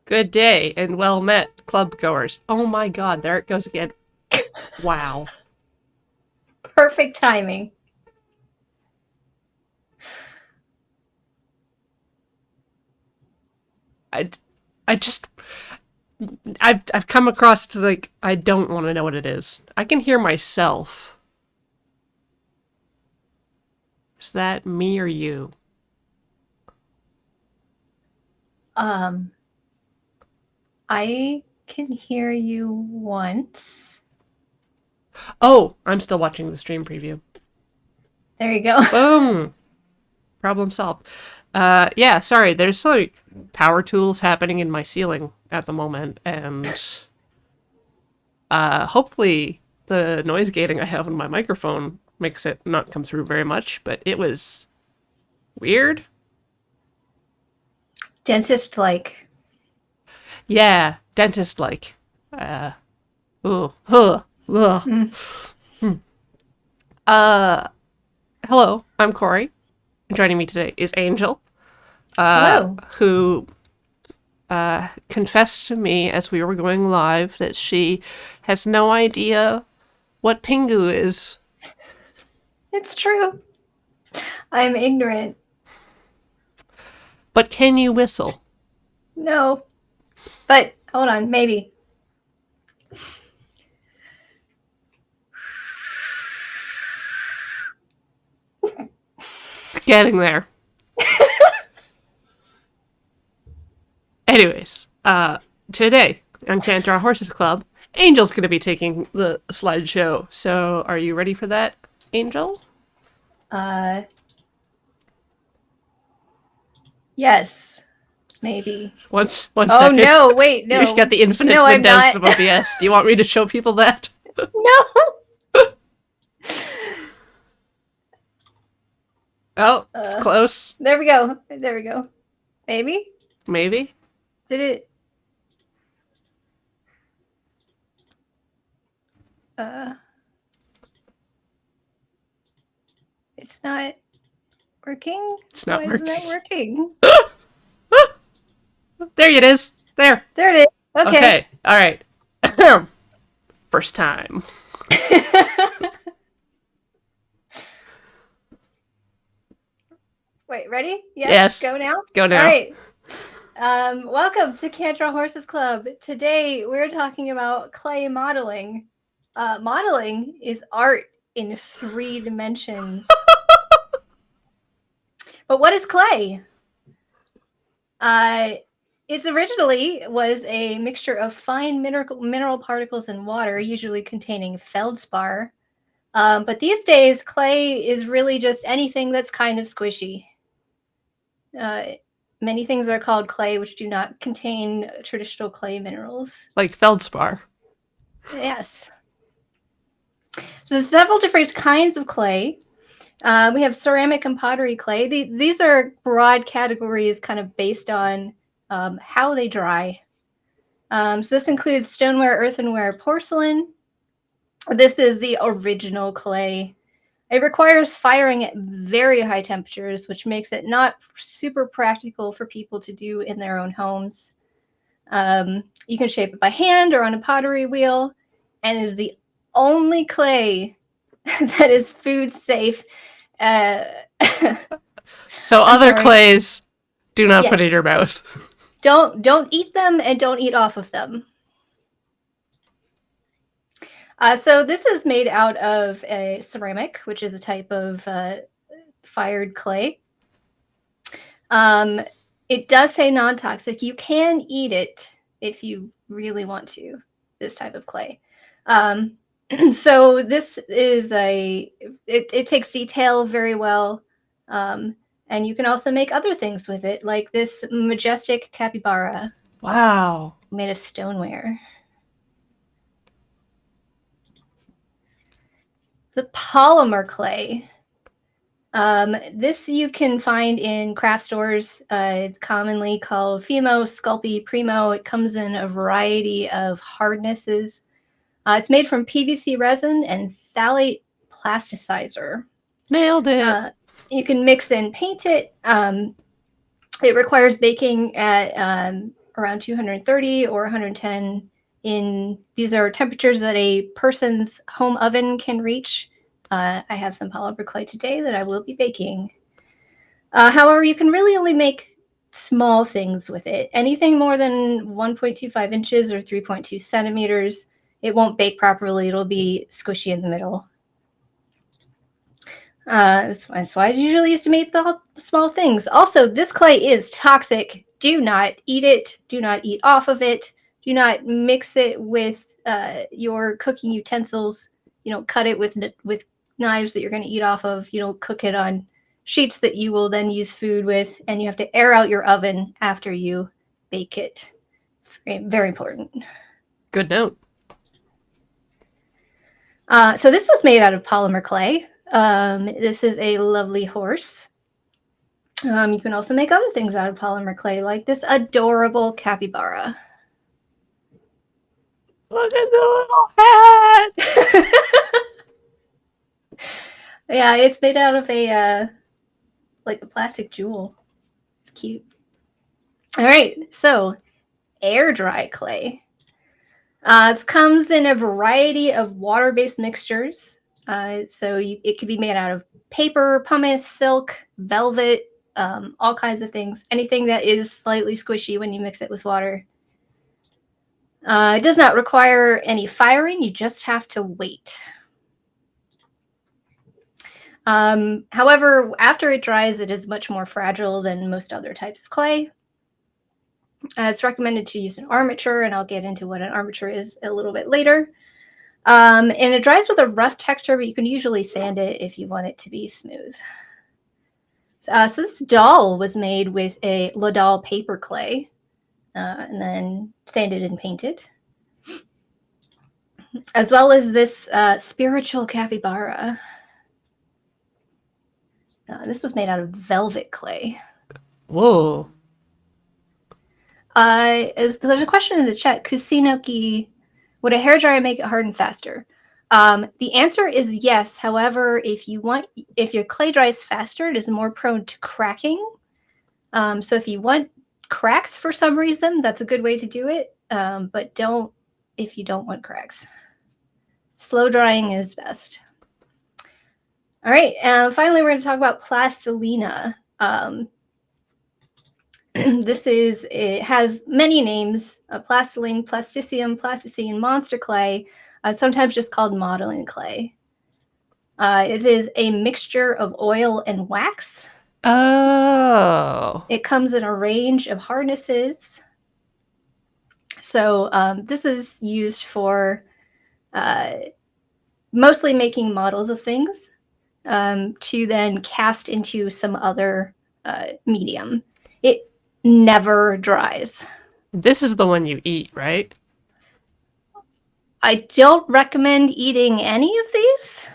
Good day and well met, club goers. Oh my god, there it goes again. Wow. Perfect timing. I, I just, I've come across to like, I don't want to know what it is. I can hear myself. Is that me or you? Um, I can hear you once. Oh, I'm still watching the stream preview. There you go. Boom. Problem solved. Yeah, sorry, there's like power tools happening in my ceiling at the moment, and hopefully the noise gating I have on my microphone makes it not come through very much, but it was weird. Dentist like. Yeah, dentist like. Ooh, huh, ugh. Mm. Hello, I'm Corey. Joining me today is Angel, Hello. who confessed to me as we were going live that she has no idea what Pingu is. It's true. I'm ignorant. But can you whistle? No. But hold on, maybe. It's getting there. Anyways, today on Can't Draw Horses Club, Angel's going to be taking the slideshow. So, are you ready for that, Angel? Uh, yes. Maybe. One Oh second. no! Wait, no. You've got the infinite No, I'm windows not. of OBS. Do you want me to show people that? No. Oh, it's close. There we go. There we go. Maybe. Maybe. Did it? It's not working. It's not Why isn't that working. working? There it is. There. There it is. Okay. All right. First time. Wait, ready? Yes. Go now? Go now. All right. Welcome to Can't Draw Horses Club. Today we're talking about clay modeling. Modeling is art in 3 dimensions. But what is clay? It originally was a mixture of fine mineral particles and water, usually containing feldspar. But these days, clay is really just anything that's kind of squishy. Many things are called clay, which do not contain traditional clay minerals. Like feldspar. Yes. So there's several different kinds of clay. We have ceramic and pottery clay. These are broad categories kind of based on how they dry. So this includes stoneware, earthenware, porcelain. This is the original clay. It requires firing at very high temperatures, which makes it not super practical for people to do in their own homes. You can shape it by hand or on a pottery wheel, and is the only clay that is food safe. So other clays, do not put in your mouth. Don't eat them and don't eat off of them. So this is made out of a ceramic, which is a type of fired clay. It does say non-toxic. You can eat it if you really want to, this type of clay. So this is it takes detail very well. And you can also make other things with it, like this majestic capybara. Wow. Made of stoneware. The polymer clay. This you can find in craft stores. It's commonly called Fimo, Sculpey, Primo. It comes in a variety of hardnesses. It's made from PVC resin and phthalate plasticizer. Nailed it. You can mix and paint it. It requires baking at around 230 or 110 these are temperatures that a person's home oven can reach. I have some polymer clay today that I will be baking. However, you can really only make small things with it. Anything more than 1.25 inches or 3.2 centimeters, it won't bake properly. It'll be squishy in the middle. That's why I usually used to make the small things. Also, this clay is toxic. Do not eat it. Do not eat off of it. Do not mix it with your cooking utensils. You don't cut it with knives that you're going to eat off of. You don't cook it on sheets that you will then use food with. And you have to air out your oven after you bake it. It's very, very important. Good note. So this was made out of polymer clay. This is a lovely horse. You can also make other things out of polymer clay, like this adorable capybara. Look at the little hat! Yeah, it's made out of a like a plastic jewel. It's cute. All right, so air dry clay. It comes in a variety of water-based mixtures. It can be made out of paper, pumice, silk, velvet, all kinds of things. Anything that is slightly squishy when you mix it with water. It does not require any firing. You just have to wait. However, after it dries, it is much more fragile than most other types of clay. It's recommended to use an armature, and I'll get into what an armature is a little bit later. And it dries with a rough texture, but you can usually sand it if you want it to be smooth. So this doll was made with a Ladal paper clay, and then sanded and painted. As well as this spiritual capybara. This was made out of velvet clay. Whoa. There's a question in the chat. Kusinoki, would a hairdryer make it harden faster? The answer is yes. However, if your clay dries faster, it is more prone to cracking. So if you want cracks for some reason, that's a good way to do it. But don't if you don't want cracks. Slow drying is best. All right. Finally, we're going to talk about plastilina. It has many names: plastiline, plasticium, plasticine, monster clay, sometimes just called modeling clay. It is a mixture of oil and wax. Oh. It comes in a range of hardnesses. So this is used for mostly making models of things to then cast into some other medium. It never dries. This is the one you eat, right? I don't recommend eating any of these.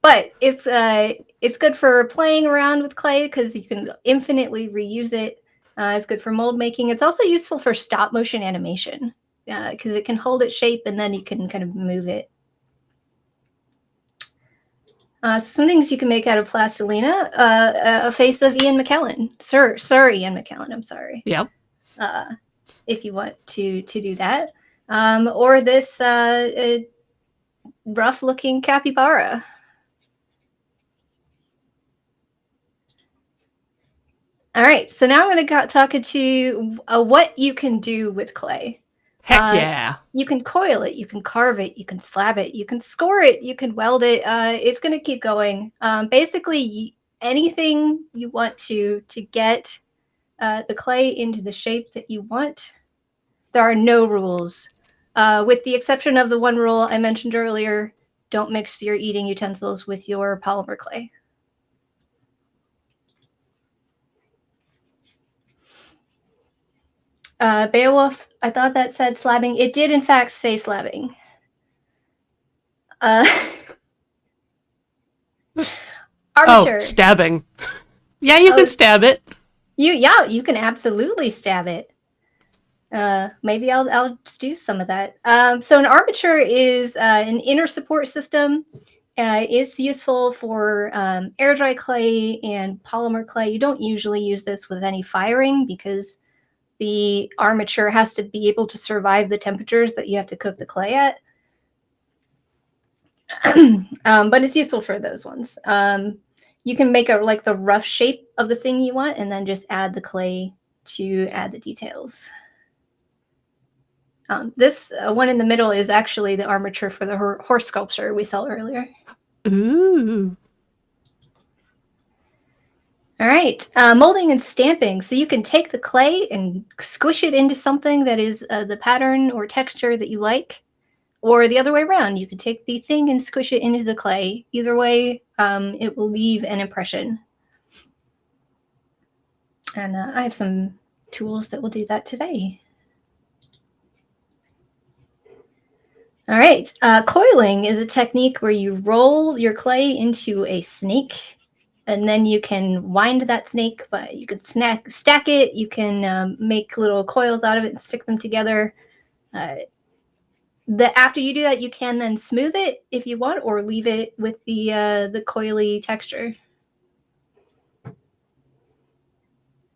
But it's good for playing around with clay because you can infinitely reuse it. It's good for mold making. It's also useful for stop motion animation because it can hold its shape and then you can kind of move it. Some things you can make out of plastilina: a face of Ian McKellen, Sir Ian McKellen. I'm sorry. Yep. If you want to do that, or this rough-looking capybara. All right, so now I'm going to talk to what you can do with clay. Heck yeah. You can coil it, you can carve it, you can slab it, you can score it, you can weld it. It's going to keep going. Basically, anything you want to get the clay into the shape that you want. There are no rules. With the exception of the one rule I mentioned earlier: don't mix your eating utensils with your polymer clay. Beowulf, I thought that said slabbing. It did, in fact, say slabbing. Armature. Oh, stabbing. Yeah, you can stab it. You can absolutely stab it. Maybe I'll do some of that. So an armature is an inner support system. It's useful for air dry clay and polymer clay. You don't usually use this with any firing because the armature has to be able to survive the temperatures that you have to cook the clay at. But it's useful for those ones. You can make like the rough shape of the thing you want and then just add the clay to add the details. This one in the middle is actually the armature for the horse sculpture we saw earlier. Ooh. All right, molding and stamping. So you can take the clay and squish it into something that is the pattern or texture that you like, or the other way around. You can take the thing and squish it into the clay. Either way, it will leave an impression. And I have some tools that will do that today. All right, coiling is a technique where you roll your clay into a snake, and then you can wind that snake, but you could stack it. You can make little coils out of it and stick them together. After you do that, you can then smooth it if you want, or leave it with the coily texture.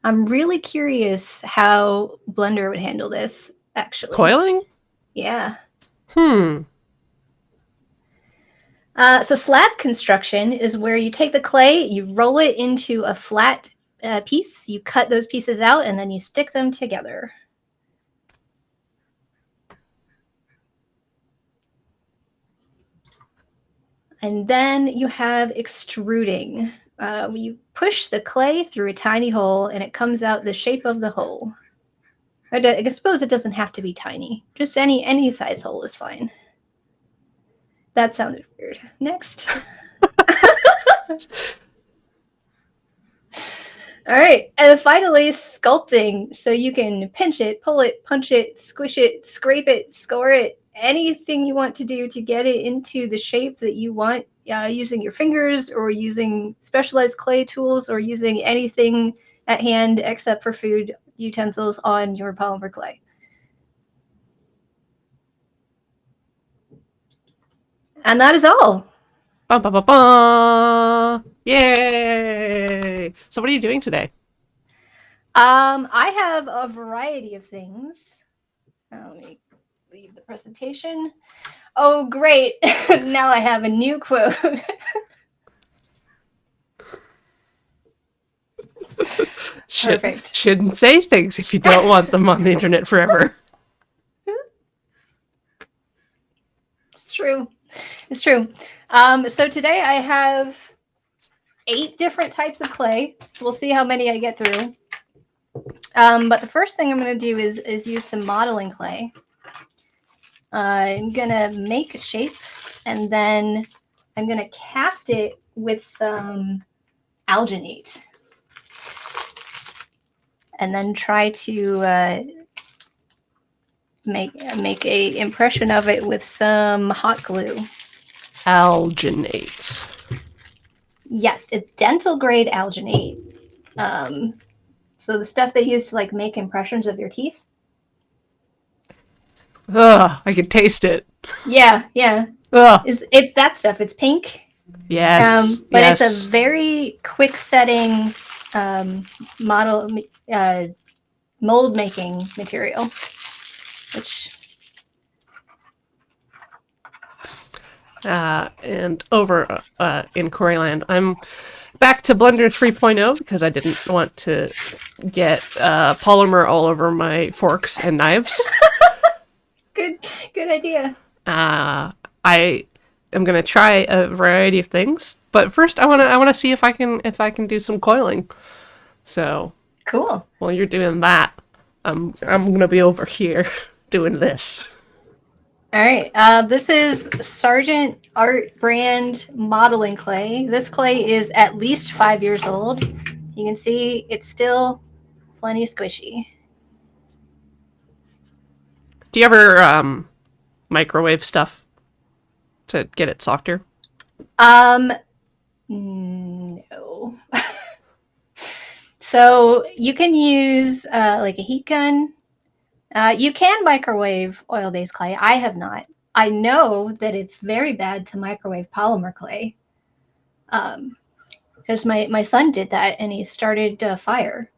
I'm really curious how Blender would handle this, actually. Coiling? Yeah. Hmm. So slab construction is where you take the clay, you roll it into a flat piece, you cut those pieces out, and then you stick them together. And then you have extruding. You push the clay through a tiny hole, and it comes out the shape of the hole. I suppose it doesn't have to be tiny. Just any size hole is fine. That sounded weird. Next. All right, and finally, sculpting. So you can pinch it, pull it, punch it, squish it, scrape it, score it, anything you want to do to get it into the shape that you want, using your fingers or using specialized clay tools or using anything at hand except for food utensils on your polymer clay. And that is all. Ba ba ba ba! Yay! So what are you doing today? I have a variety of things. Let me leave the presentation. Oh, great. Now I have a new quote. Perfect. Shouldn't say things if you don't want them on the internet forever. It's true. It's true. So today I have 8 different types of clay. So we'll see how many I get through. But the first thing I'm going to do is use some modeling clay. I'm going to make a shape, and then I'm going to cast it with some alginate. And then try to make a impression of it with some hot glue. Alginate. Yes, it's dental grade alginate. So the stuff they use to like make impressions of your teeth. Ugh, I can taste it. Yeah. Ugh. It's that stuff. It's pink. Yes. But yes. it's a very quick setting mold making material, which. And over in Coreyland, I'm back to Blender 3.0 because I didn't want to get polymer all over my forks and knives. Good idea. I am gonna try a variety of things, but first I wanna see if I can do some coiling. So cool. While you're doing that, I'm gonna be over here doing this. All right. This is Sargent Art brand modeling clay. This clay is at least 5 years old. You can see it's still plenty squishy. Do you ever microwave stuff to get it softer? No. So you can use like a heat gun. You can microwave oil-based clay. I have not. I know that it's very bad to microwave polymer clay. Because my son did that and he started a fire.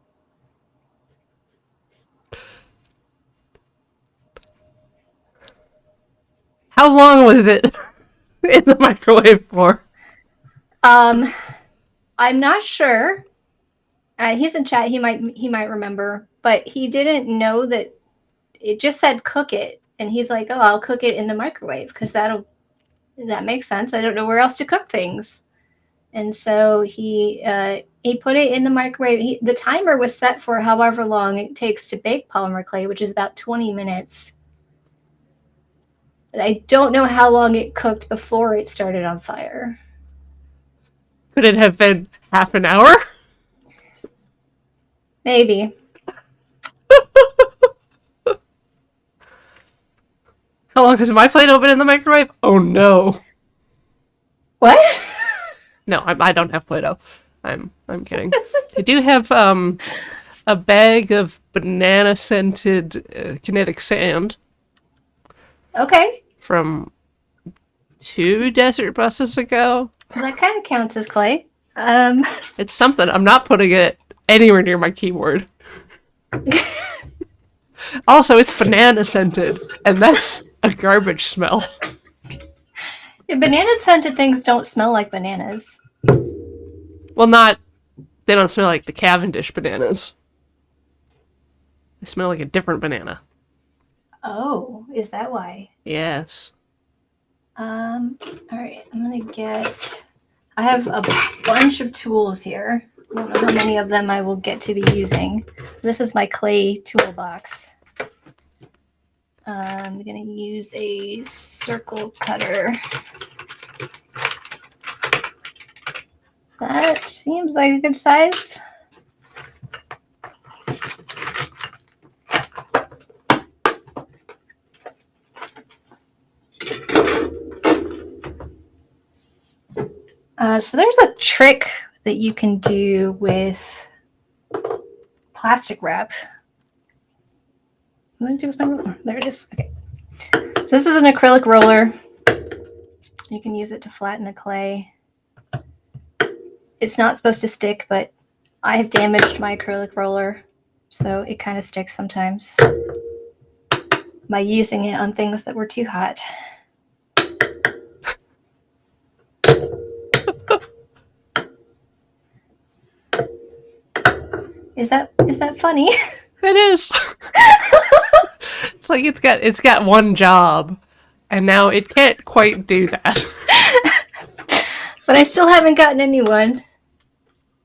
How long was it in the microwave for? I'm not sure. He's in chat. He might remember, but he didn't know that it just said cook it, and he's like, "Oh, I'll cook it in the microwave because that makes sense. I don't know where else to cook things." And so he put it in the microwave. The timer was set for however long it takes to bake polymer clay, which is about 20 minutes. But I don't know how long it cooked before it started on fire. Could it have been half an hour? Maybe. How long has my Play-Doh been in the microwave? Oh no. What? No, I don't have Play-Doh. I'm kidding. I do have a bag of banana scented kinetic sand. Okay. From 2 desert buses ago. That kind of counts as clay. It's something. I'm not putting it anywhere near my keyboard. Also, it's banana scented, and that's a garbage smell. Yeah, banana scented things don't smell like bananas. Well, they don't smell like the Cavendish bananas. They smell like a different banana. Oh, is that why? Yes. All right, I have a bunch of tools here. I don't know how many of them I will get to be using. This is my clay toolbox. I'm going to use a circle cutter. That seems like a good size. So there's a trick that you can do with plastic wrap. There it is. Okay. This is an acrylic roller. You can use it to flatten the clay. It's not supposed to stick, but I have damaged my acrylic roller, so it kind of sticks sometimes by using it on things that were too hot. Is that funny? It is. It's like it's got one job, and now it can't quite do that. But I still haven't gotten a new one,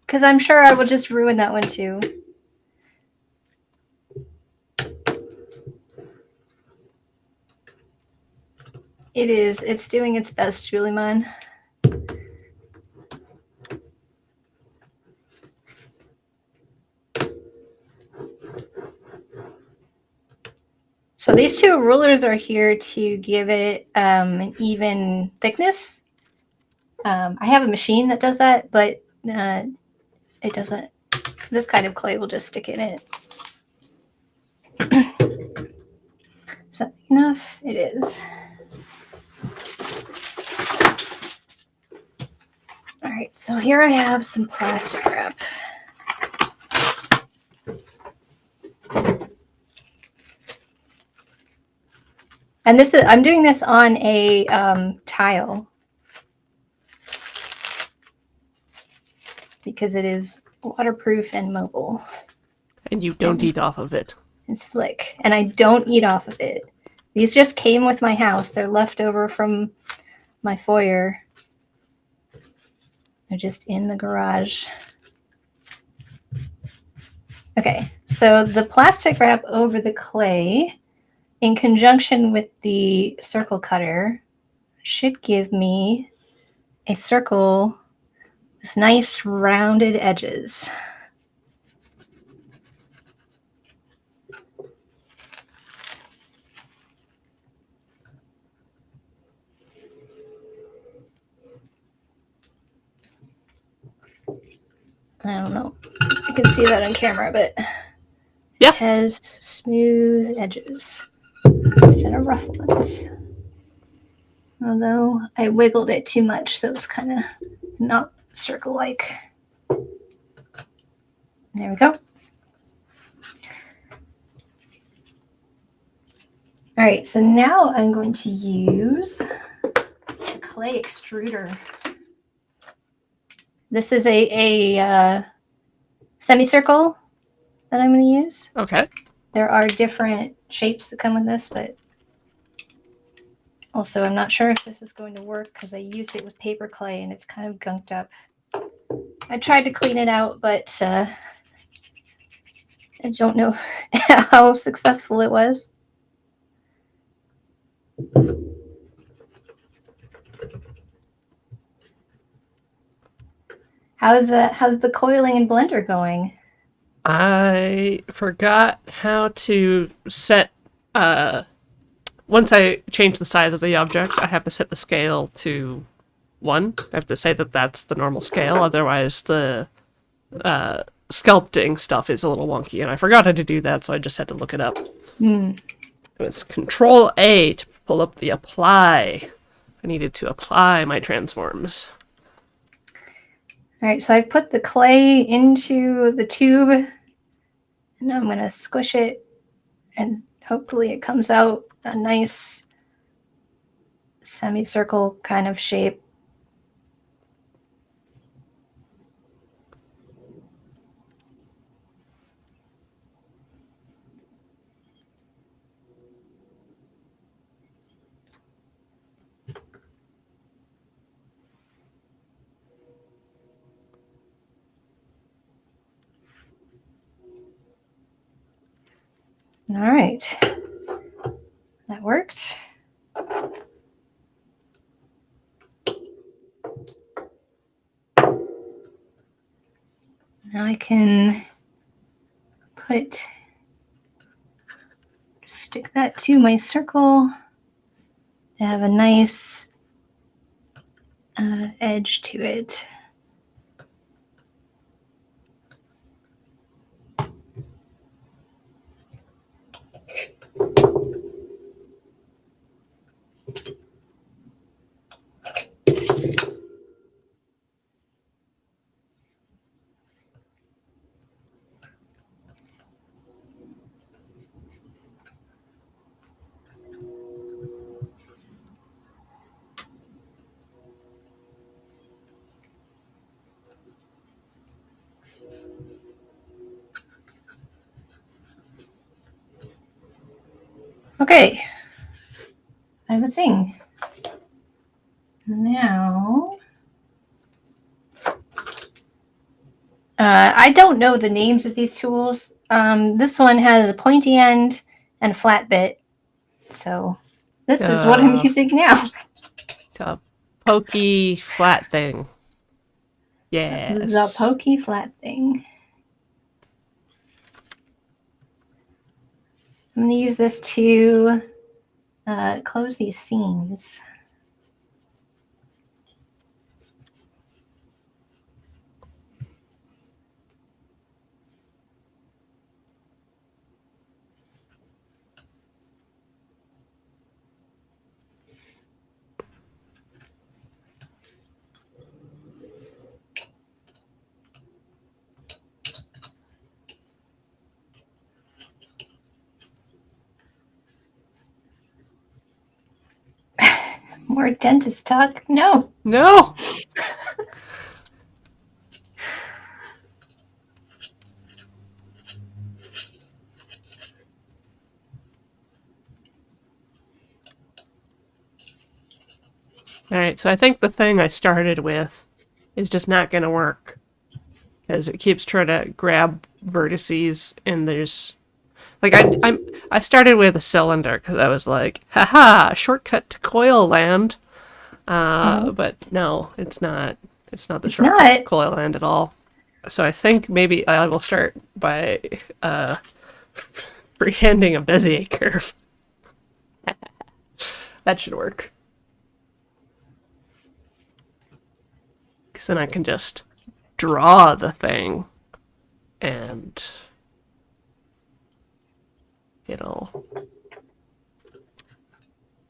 because I'm sure I will just ruin that one too. It's doing its best, Julieman. So these two rulers are here to give it an even thickness. I have a machine that does that, but it doesn't. This kind of clay will just stick in it. Is that enough? It is. All right, so here I have some plastic wrap. And I'm doing this on a tile because it is waterproof and mobile. And you don't eat off of it. And slick. And I don't eat off of it. These just came with my house. They're left over from my foyer. They're just in the garage. Okay, so the plastic wrap over the clay in conjunction with the circle cutter should give me a circle with nice rounded edges. I don't know. I can see that on camera, but yeah, it has smooth edges instead of rough ones. Although I wiggled it too much, so it's kind of not circle-like. There we go. All right, so now I'm going to use a clay extruder. This is a semicircle that I'm going to use. Okay. There are different shapes that come with this, but also I'm not sure if this is going to work because I used it with paper clay and it's kind of gunked up. I tried to clean it out, but I don't know how successful it was. How's the coiling in Blender going? I forgot how to set, once I change the size of the object, I have to set the scale to 1. I have to say that that's the normal scale, otherwise the sculpting stuff is a little wonky, and I forgot how to do that, so I just had to look it up. It was Control A to pull up the apply. I needed to apply my transforms. All right, so I've put the clay into the tube, and I'm going to squish it, and hopefully it comes out a nice semicircle kind of shape. All right, that worked. Now I can stick that to my circle to have a nice edge to it. Okay, I have a thing. Now, I don't know the names of these tools. This one has a pointy end and a flat bit. So this is what I'm using now. It's a pokey flat thing. Yes. The pokey flat thing. I'm going to use this to close these seams. More dentist talk? No. No! Alright, so I think the thing I started with is just not going to work. Because it keeps trying to grab vertices, and there's... Like, I started with a cylinder, because I was like, haha, shortcut to coil land. But no, it's not. It's not the shortcut to coil land at all. So I think maybe I will start by freehanding a Bezier curve. That should work. Because then I can just draw the thing and it'll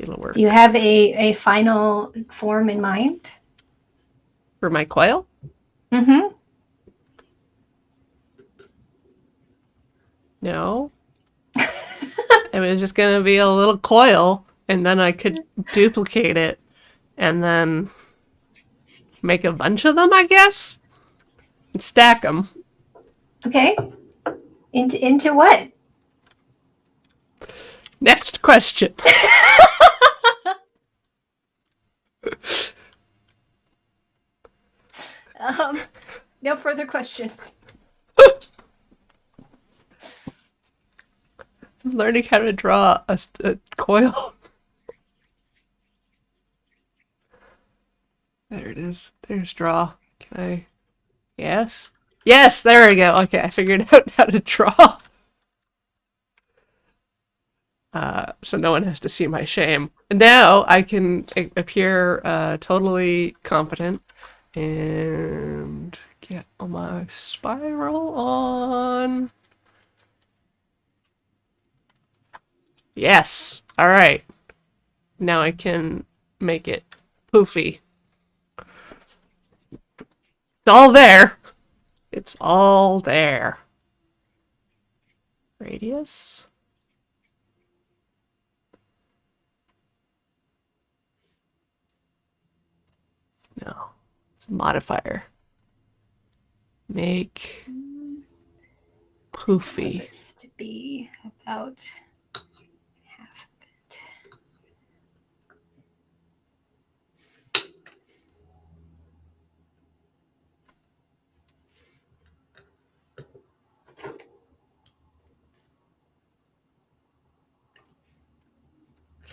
It'll work. Do you have a final form in mind? For my coil? Mm-hmm. No. It was just going to be a little coil, and then I could duplicate it, and then make a bunch of them, I guess? And stack them. Okay. Into what? Next question. No further questions. I'm learning how to draw a coil. There it is. There's draw. Can I? Yes? Yes, there we go. Okay, I figured out how to draw. So no one has to see my shame. Now I can appear totally competent and get my spiral on. Yes. All right. Now I can make it poofy. It's all there. It's all there. Radius. No. It's a modifier. Make poofy. This to be about half of it.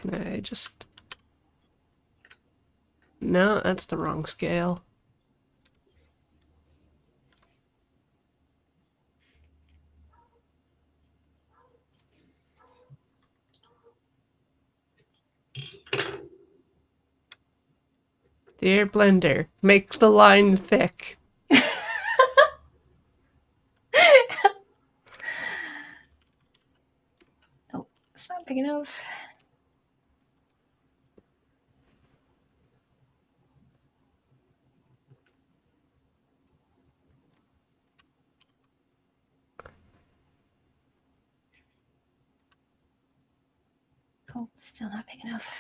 Can I just... No, that's the wrong scale. Dear Blender, make the line thick. Oh, it's not big enough. Oh, still not big enough.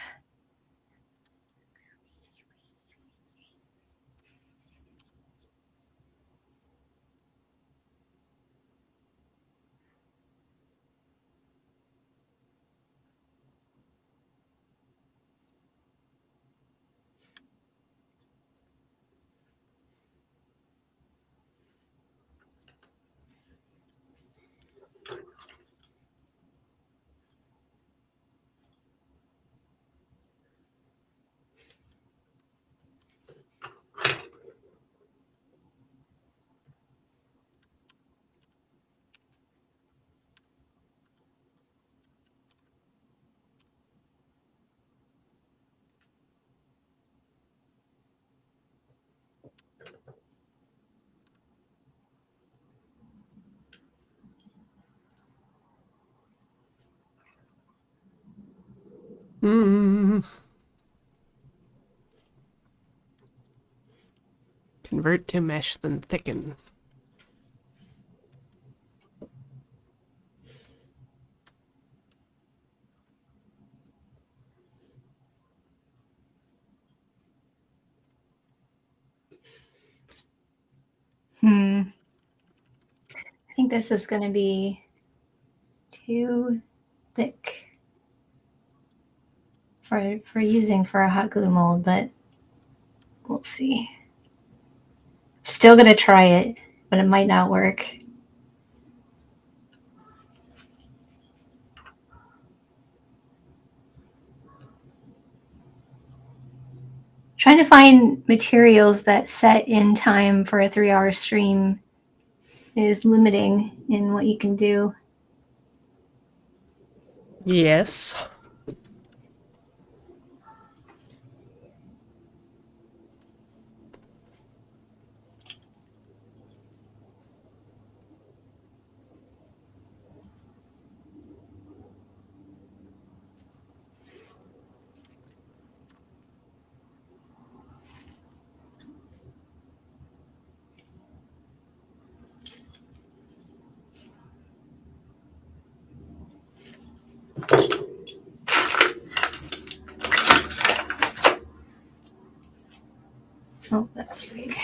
Convert to mesh, then thicken. I think this is going to be too thick for using for a hot glue mold, but we'll see. Still going to try it, but it might not work. Trying to find materials that set in time for a 3-hour stream is limiting in what you can do. Yes. Oh, that's big.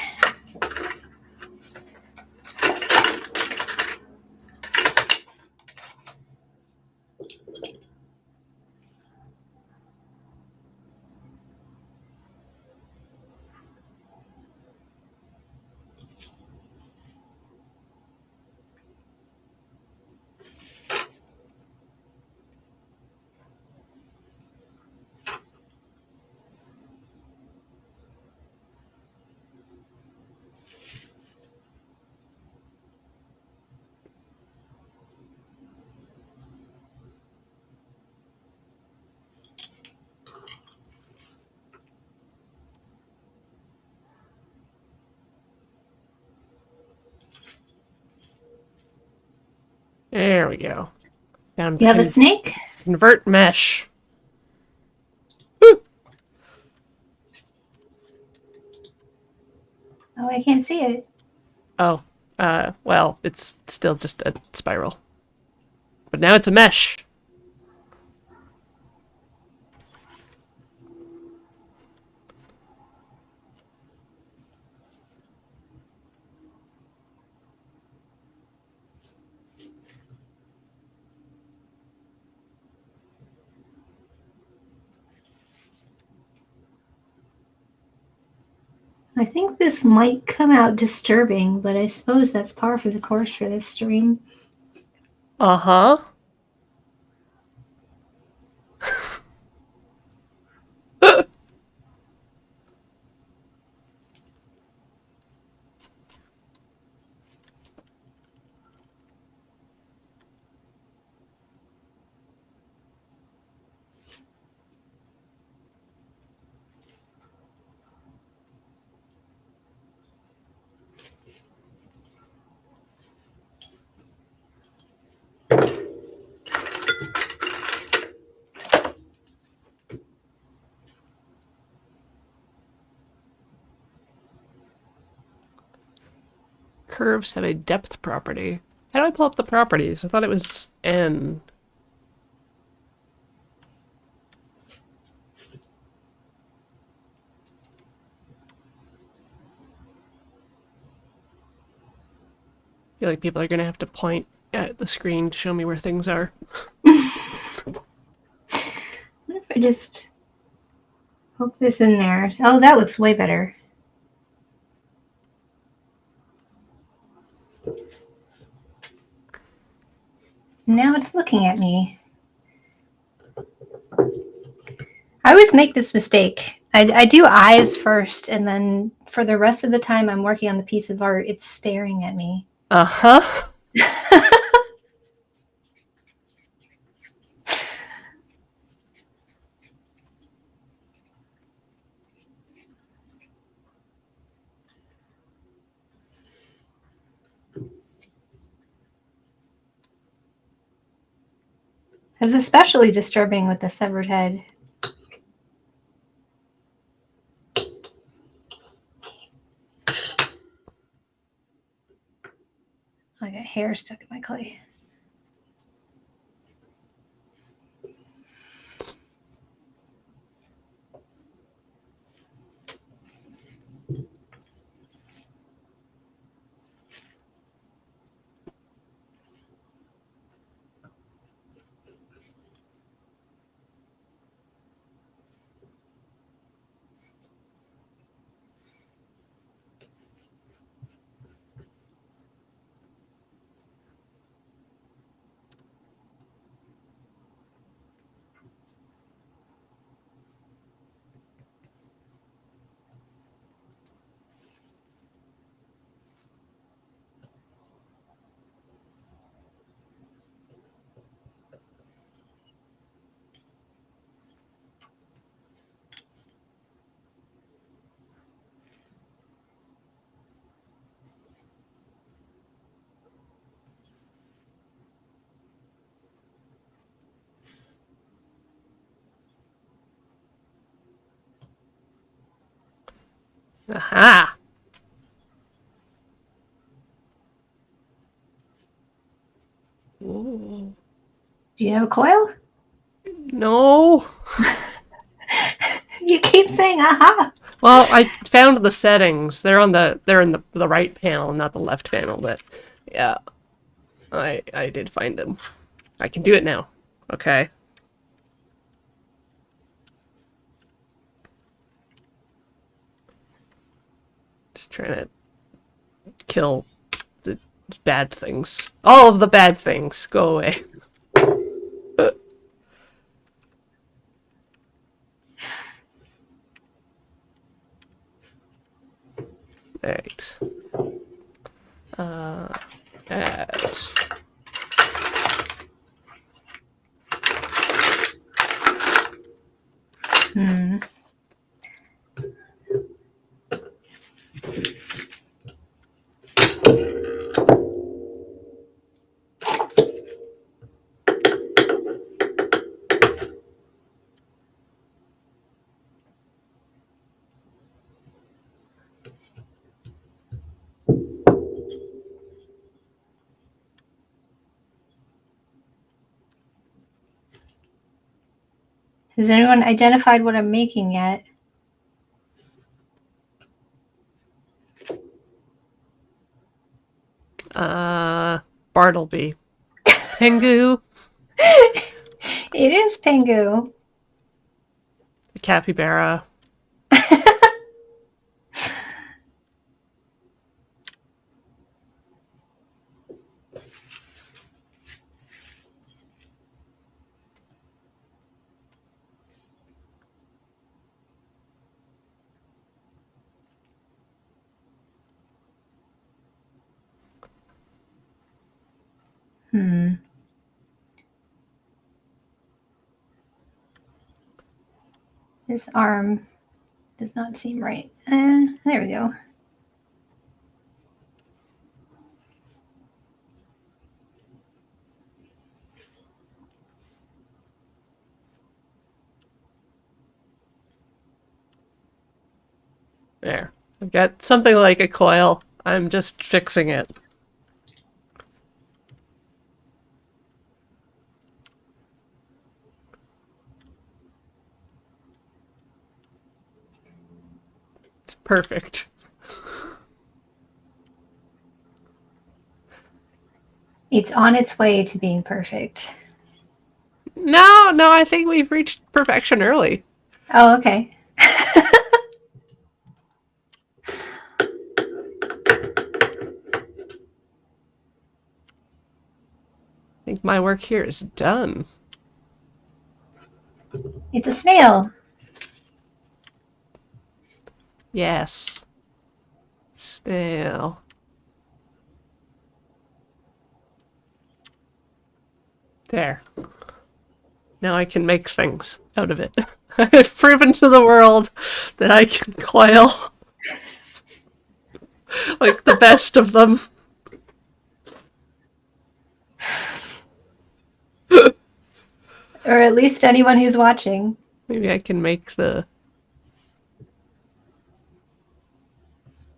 There we go. Found You the have a snake? convert mesh. Oh, I can't see it. Oh, well, it's still just a spiral. But now it's a mesh. I think this might come out disturbing, but I suppose that's par for the course for this stream. Uh-huh. Curves have a depth property. How do I pull up the properties? I thought it was N. I feel like people are going to have to point at the screen to show me where things are. What if I just poke this in there? Oh, that looks way better. Now it's looking at me. I always make this mistake. I do eyes first, and then for the rest of the time I'm working on the piece of art, it's staring at me. Uh-huh. It was especially disturbing with the severed head. I got hair stuck in my clay. Aha. Ooh. Do you have a coil? No. You keep saying aha. Well, I found the settings. They're in the right panel, not the left panel, but yeah. I did find them. I can do it now. Okay. Just trying to kill the bad things. All of the bad things. Go away. Alright. Add. Hmm. Has anyone identified what I'm making yet? Bartleby. Pengu. It is Pingu. Capybara. Hmm. This arm does not seem right. There we go. There. I've got something like a coil. I'm just fixing it. It's perfect. It's on its way to being perfect. No, I think we've reached perfection early. Oh, okay. I think my work here is done. It's a snail. Yes. Snail. There. Now I can make things out of it. I've proven to the world that I can coil like the best of them. Or at least anyone who's watching. Maybe I can make the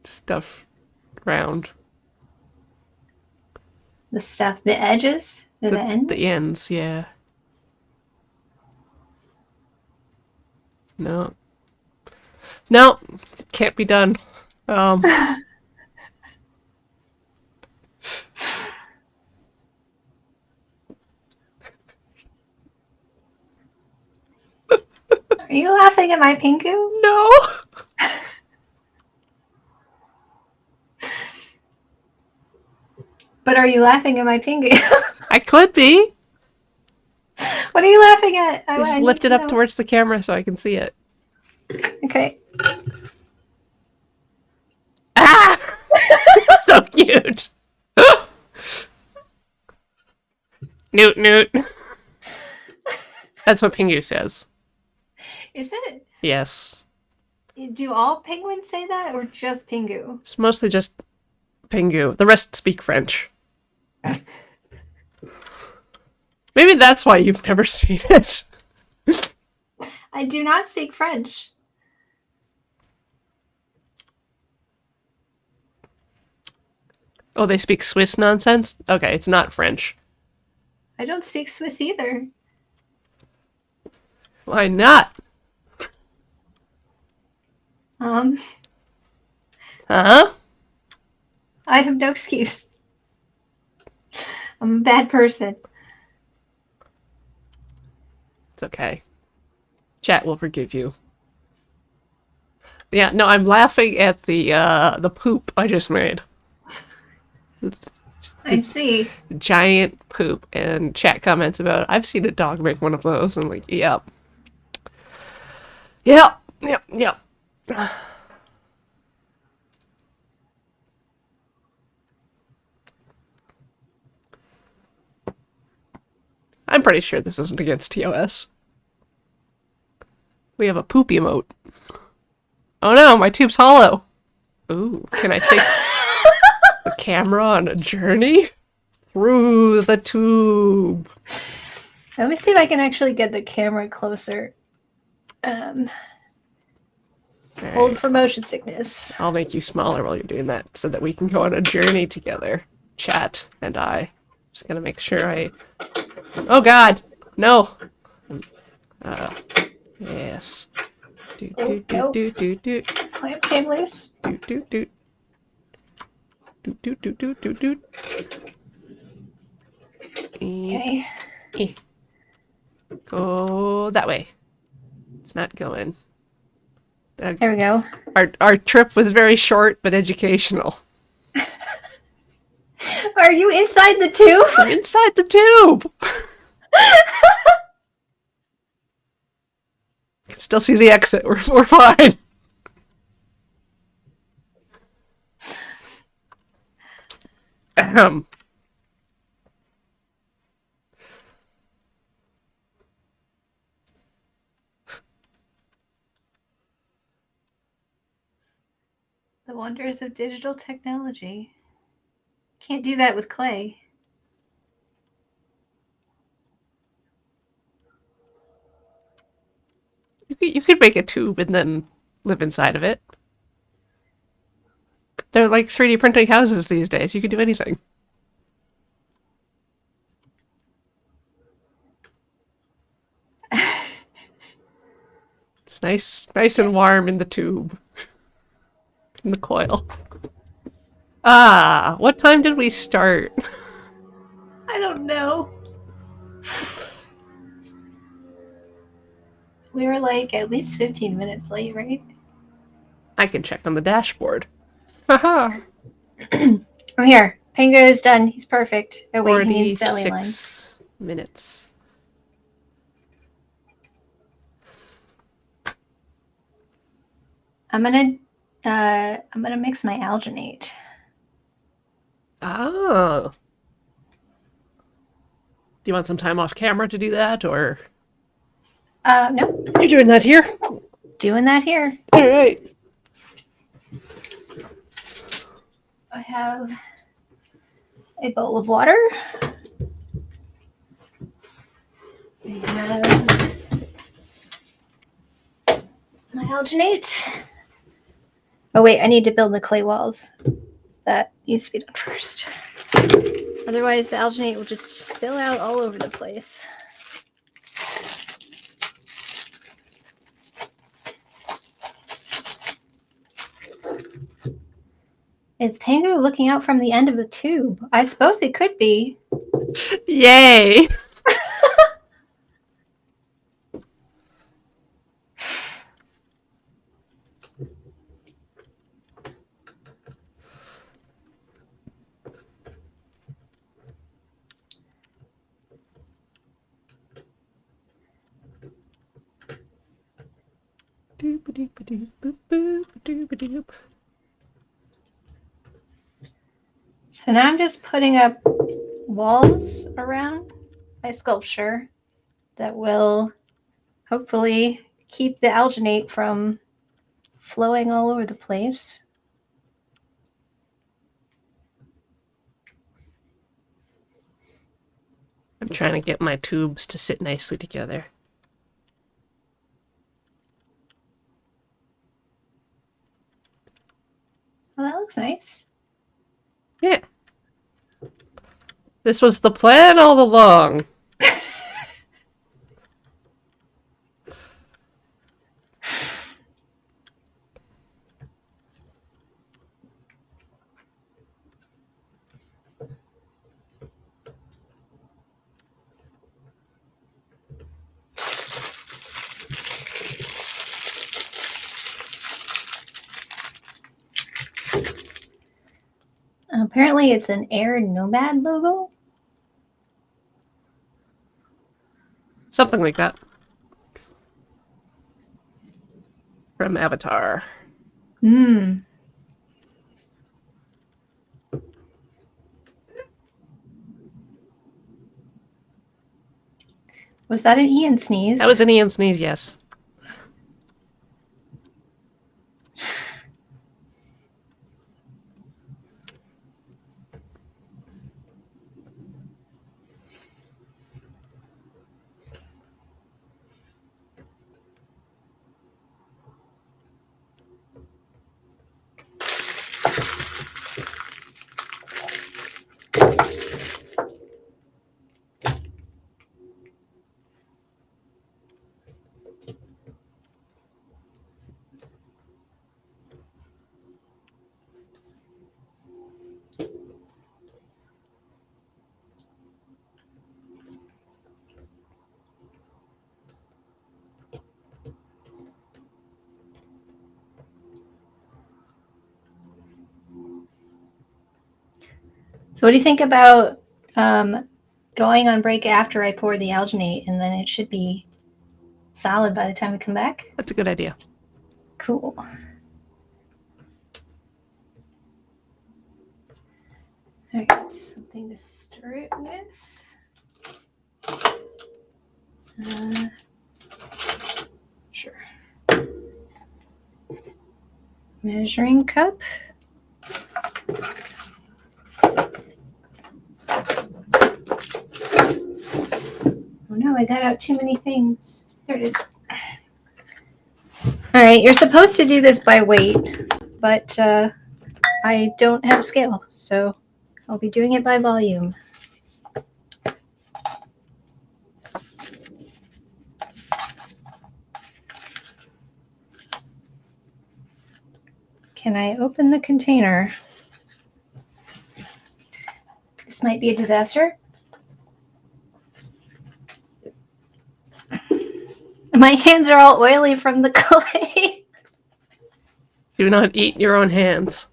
stuff round. The stuff, the edges, the end. The ends, yeah. No. No, it can't be done. Are you laughing at my Pingu? No. But are you laughing at my Pingu? I could be. What are you laughing at? I just lift it up towards the camera so I can see it. Okay. Ah! So cute. Newt, newt. That's what Pingu says. Is it? Yes. Do all penguins say that or just Pingu? It's mostly just Pingu. The rest speak French. Maybe that's why you've never seen it. I do not speak French. Oh, they speak Swiss nonsense? Okay, it's not French. I don't speak Swiss either. Why not? Um, Huh? I have no excuse. I'm a bad person. It's okay. Chat will forgive you. Yeah, no, I'm laughing at the poop I just made. I see. Giant poop, and chat comments about I've seen a dog make one of those. I'm like, yep. Yep. Yep. Yep. I'm pretty sure this isn't against TOS. We have a poop emote. Oh no, my tube's hollow. Ooh, can I take the camera on a journey through the tube? Let me see if I can actually get the camera closer. Hold Alright, for motion sickness. I'll make you smaller while you're doing that so that we can go on a journey together. Chat and I. Just gonna make sure I. Oh god! No! Yes. Do do do do do do Clamp came loose. do do do do do do do do do. Okay. Go that way. It's not going. There we go. Our trip was very short but educational. Are you inside the tube? We're inside the tube. Can still see the exit. We're fine. Ahem. The wonders of digital technology. Can't do that with clay. You could make a tube and then live inside of it. They're like 3D printing houses these days. You can do anything. It's nice and warm in the tube. In the coil. Ah, what time did we start? I don't know. We were like at least 15 minutes late, right? I can check on the dashboard. Haha. Oh, here. Pango is done. He's perfect. Oh, wait, he needs belly line. 46 minutes. I'm gonna mix my alginate. Oh. Do you want some time off camera to do that, or No, you're doing that here? doing that here. All right. I have a bowl of water. I have my alginate. Oh wait, I need to build the clay walls. That needs to be done first. Otherwise, the alginate will just spill out all over the place. Is Pangu looking out from the end of the tube? I suppose it could be. Yay! So now I'm just putting up walls around my sculpture that will hopefully keep the alginate from flowing all over the place. I'm trying to get my tubes to sit nicely together. Well, that looks nice. Yeah. This was the plan all along. Apparently, it's an Air Nomad logo. Something like that. From Avatar. Hmm. Was that an Ian sneeze? That was an Ian sneeze, yes. So, what do you think about going on break after I pour the alginate, and then it should be solid by the time we come back? That's a good idea. Cool. All right, something to stir it with. Sure. Measuring cup. Oh no, I got out too many things. There it is. All right, you're supposed to do this by weight, but I don't have a scale, so I'll be doing it by volume. Can I open the container? This might be a disaster. My hands are all oily from the clay. Do not eat your own hands.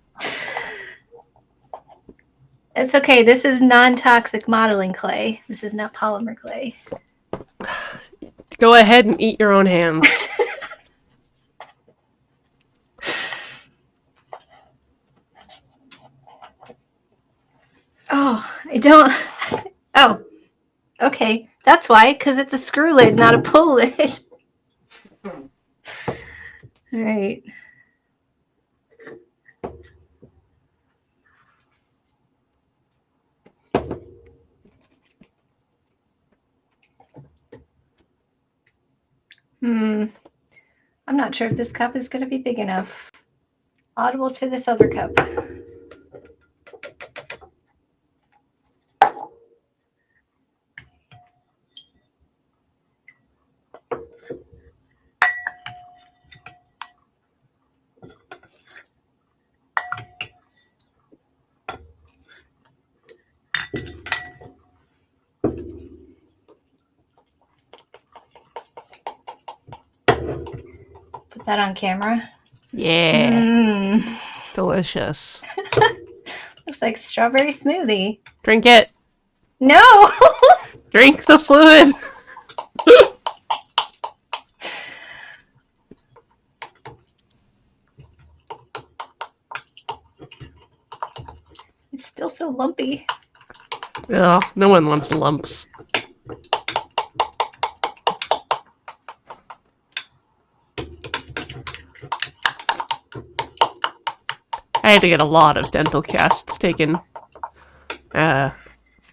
It's okay. This is non-toxic modeling clay. This is not polymer clay. Go ahead and eat your own hands. Oh, I don't. Oh, okay. That's why, because it's a screw lid, not a pull lid. All right. I'm not sure if this cup is going to be big enough. Audible to this other cup. Put that on camera. Yeah. Delicious. Looks like strawberry smoothie. Drink it. No! Drink the fluid. It's still so lumpy. Oh, no one wants lumps. I had to get a lot of dental casts taken. But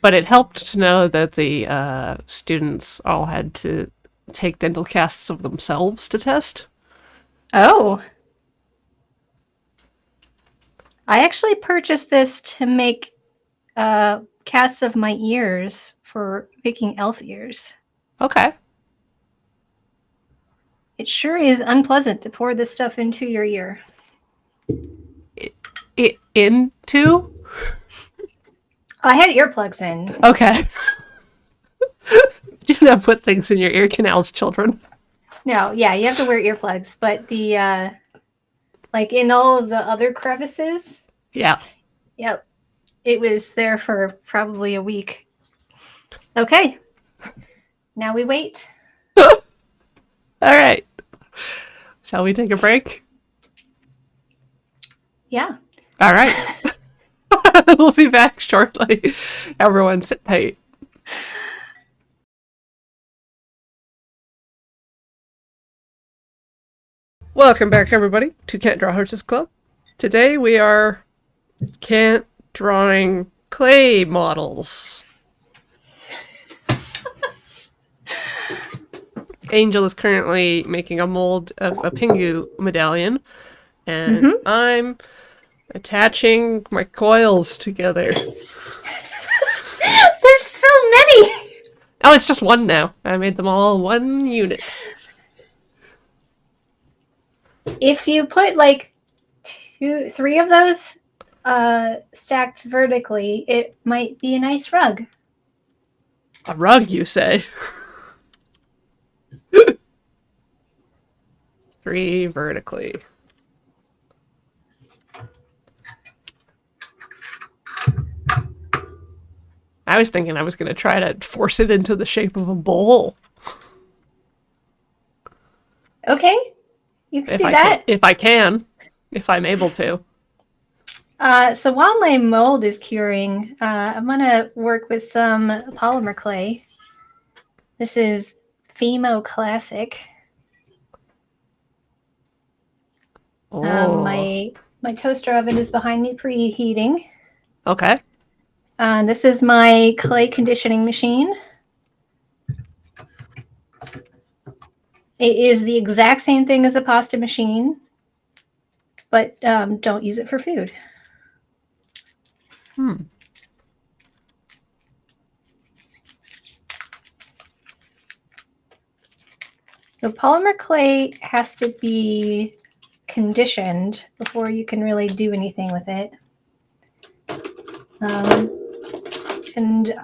it helped to know that the students all had to take dental casts of themselves to test. Oh. I actually purchased this to make casts of my ears for making elf ears. Okay. It sure is unpleasant to pour this stuff into your ear. Into? I had earplugs in. Okay. Do not put things in your ear canals, children. No, yeah, you have to wear earplugs, but the like in all of the other crevices. Yeah. Yep. it was there for probably a week. Okay. Now we wait. All right. Shall we take a break? Yeah. All right. We'll be back shortly. Everyone sit tight. Welcome back, everybody, to Can't Draw Horses Club. Today we are Can't drawing clay models. Angel is currently making a mold of a Pingu medallion, and I'm attaching my coils together. There's so many! Oh, it's just one now. I made them all one unit. If you put like 3 of those stacked vertically, it might be a nice rug. A rug, you say? 3 vertically. I was thinking I was going to try to force it into the shape of a bowl. Okay, you can If do I that. if I'm able to. So while my mold is curing, I'm gonna work with some polymer clay. This is Fimo Classic. Oh. My toaster oven is behind me preheating. Okay. This is my clay conditioning machine. It is the exact same thing as a pasta machine, but don't use it for food. So polymer clay has to be conditioned before you can really do anything with it. And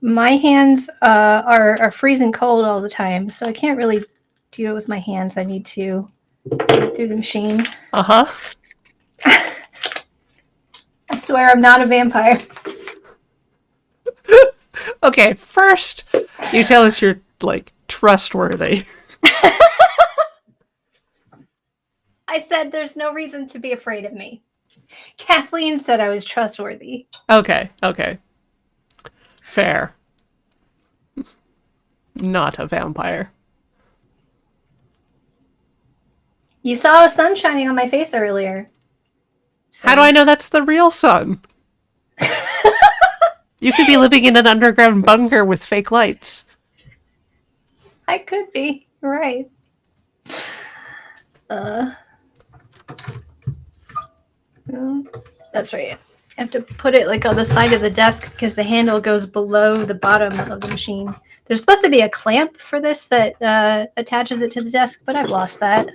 my hands are freezing cold all the time, so I can't really do it with my hands. I need to put it through the machine. Uh-huh. I swear I'm not a vampire. Okay, first, you tell us you're, like, trustworthy. I said there's no reason to be afraid of me. Kathleen said I was trustworthy. Okay. Fair. Not a vampire. You saw a sun shining on my face earlier. So. How do I know that's the real sun? You could be living in an underground bunker with fake lights. I could be. Right. That's right. I have to put it like on the side of the desk because the handle goes below the bottom of the machine. There's supposed to be a clamp for this that attaches it to the desk, but I've lost that.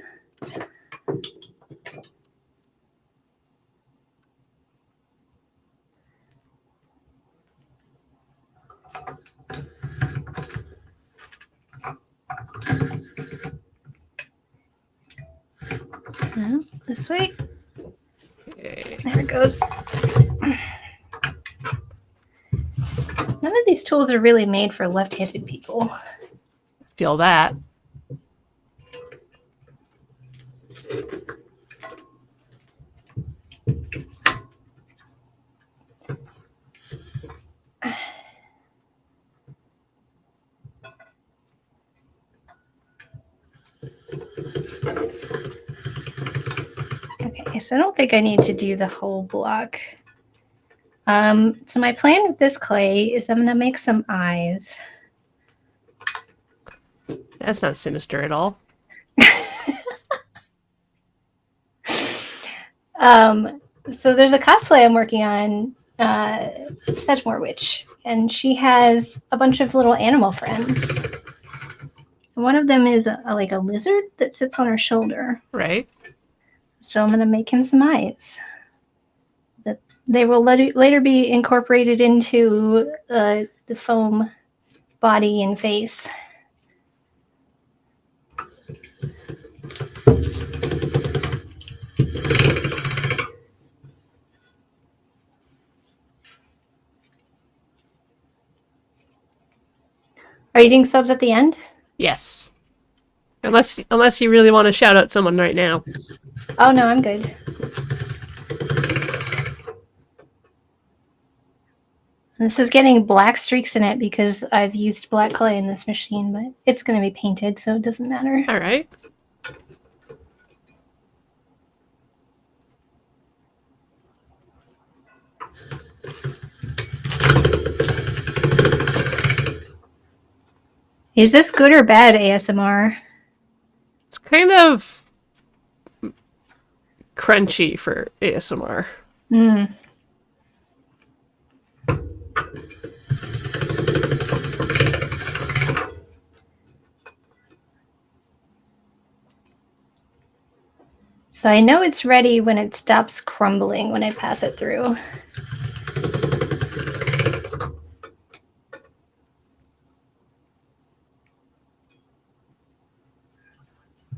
This way. Okay. There it goes. None of these tools are really made for left-handed people. Feel that. Okay, so I don't think I need to do the whole block. So my plan with this clay is I'm going to make some eyes. That's not sinister at all. So there's a cosplay I'm working on, Sedgemoor Witch, and she has a bunch of little animal friends. One of them is like a lizard that sits on her shoulder. Right. So I'm going to make him some eyes. That they will later be incorporated into the foam body and face. Are you doing subs at the end? Yes. Unless you really want to shout out someone right now. Oh no, I'm good. This is getting black streaks in it because I've used black clay in this machine, but it's going to be painted, so it doesn't matter. All right. Is this good or bad ASMR? It's kind of crunchy for ASMR. Hmm. So I know it's ready when it stops crumbling when I pass it through.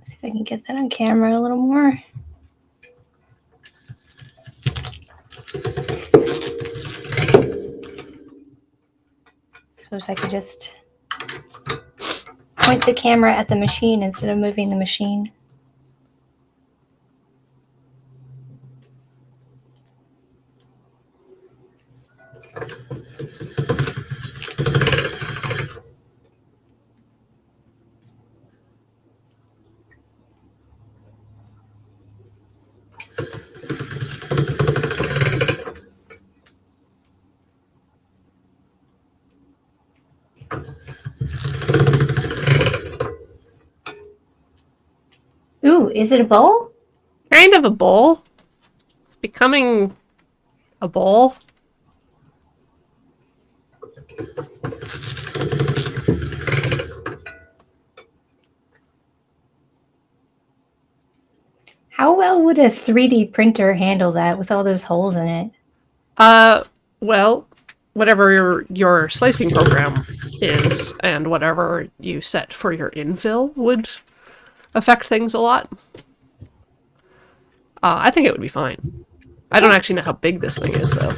See if I can get that on camera a little more. Suppose I could just point the camera at the machine instead of moving the machine. Ooh, is it a bowl? Kind of a bowl. It's becoming a bowl. How well would a 3D printer handle that with all those holes in it? Well, whatever your slicing program is and whatever you set for your infill would affect things a lot. I think it would be fine. I don't actually know how big this thing is, though.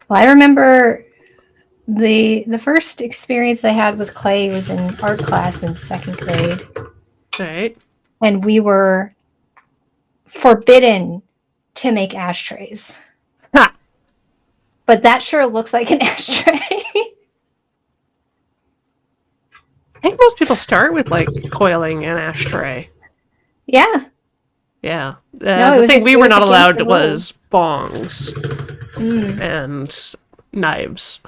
Well, I remember the first experience I had with clay was in art class in second grade, All right. and we were forbidden to make ashtrays. Ha! But that sure looks like an ashtray. I think most people start with like coiling an ashtray. Yeah. Yeah. No, the thing we were not against allowed the was bongs Mm. and knives.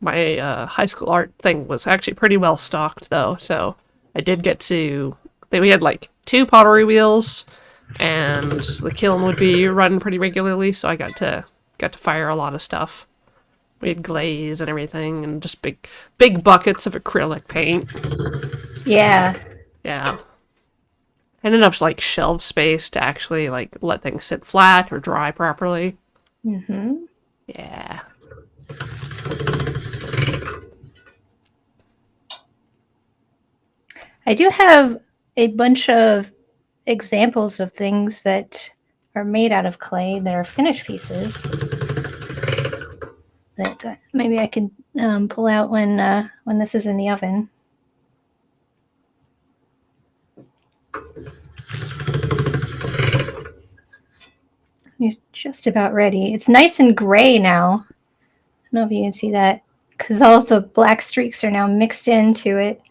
My high school art thing was actually pretty well stocked, though, so I did get to. We had like 2 pottery wheels, and the kiln would be run pretty regularly, so I got to fire a lot of stuff. We had glaze and everything, and just big buckets of acrylic paint. Yeah. Yeah. And enough like shelf space to actually like let things sit flat or dry properly. Mm-hmm. Yeah. I do have a bunch of examples of things that are made out of clay that are finished pieces that maybe I can pull out when this is in the oven. It's just about ready. It's nice and gray now. I don't know if you can see that because all of the black streaks are now mixed into it.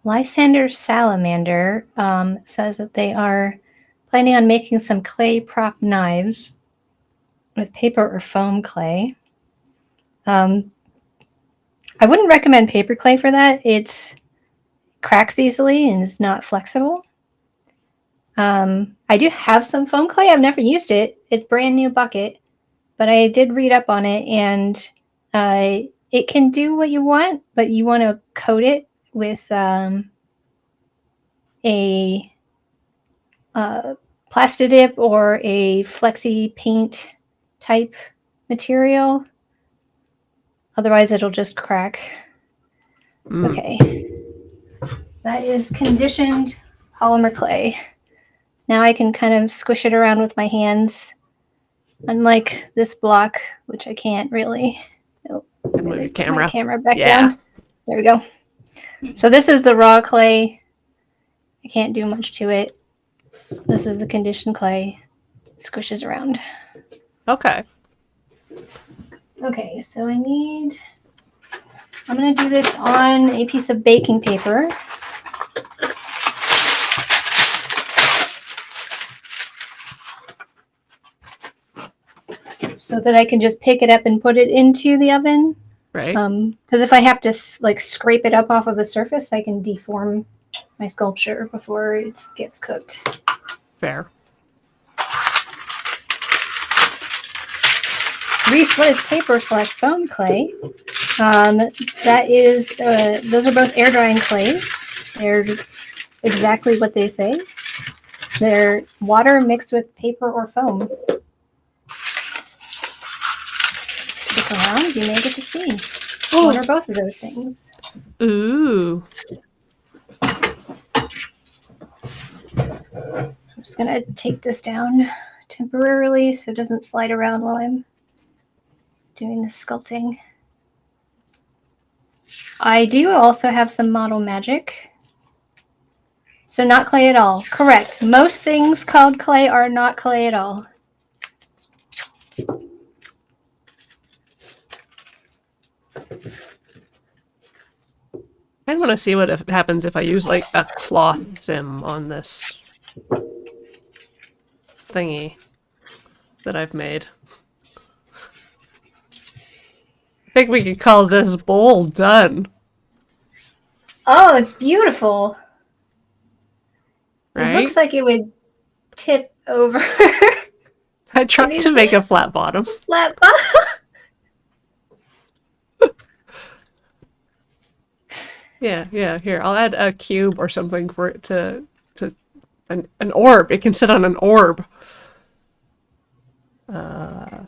Lysander Salamander says that they are planning on making some clay prop knives with paper or foam clay. I wouldn't recommend paper clay for that. It cracks easily and is not flexible. I do have some foam clay. I've never used it. It's brand new bucket, but I did read up on it, and it can do what you want, but you want to coat it with a Plastidip or a Flexi Paint type material. Otherwise, it'll just crack. Okay. That is conditioned polymer clay. Now I can kind of squish it around with my hands. Unlike this block, which I can't really. Oh, Move your camera. My camera back Yeah. down. There we go. So this is the raw clay. I can't do much to it. This is the conditioned clay. It squishes around. Okay. Okay, so I'm going to do this on a piece of baking paper. So that I can just pick it up and put it into the oven. Right. Because if I have to like scrape it up off of the surface, I can deform my sculpture before it gets cooked. Fair. Reese, what is paper / foam clay? That is, those are both air drying clays. They're exactly what they say. They're water mixed with paper or foam. Stick around, you may get to see one or both of those things. Ooh. I'm just gonna take this down temporarily so it doesn't slide around while I'm doing the sculpting. I do also have some model magic. So not clay at all. Correct. Most things called clay are not clay at all. I want to see what happens if I use like a cloth sim on this thingy that I've made. I think we could call this bowl done. Oh, it's beautiful. Right? It looks like it would tip over. I tried to make a flat bottom. Flat bottom. Yeah. Here, I'll add a cube or something for it to an orb. It can sit on an orb. But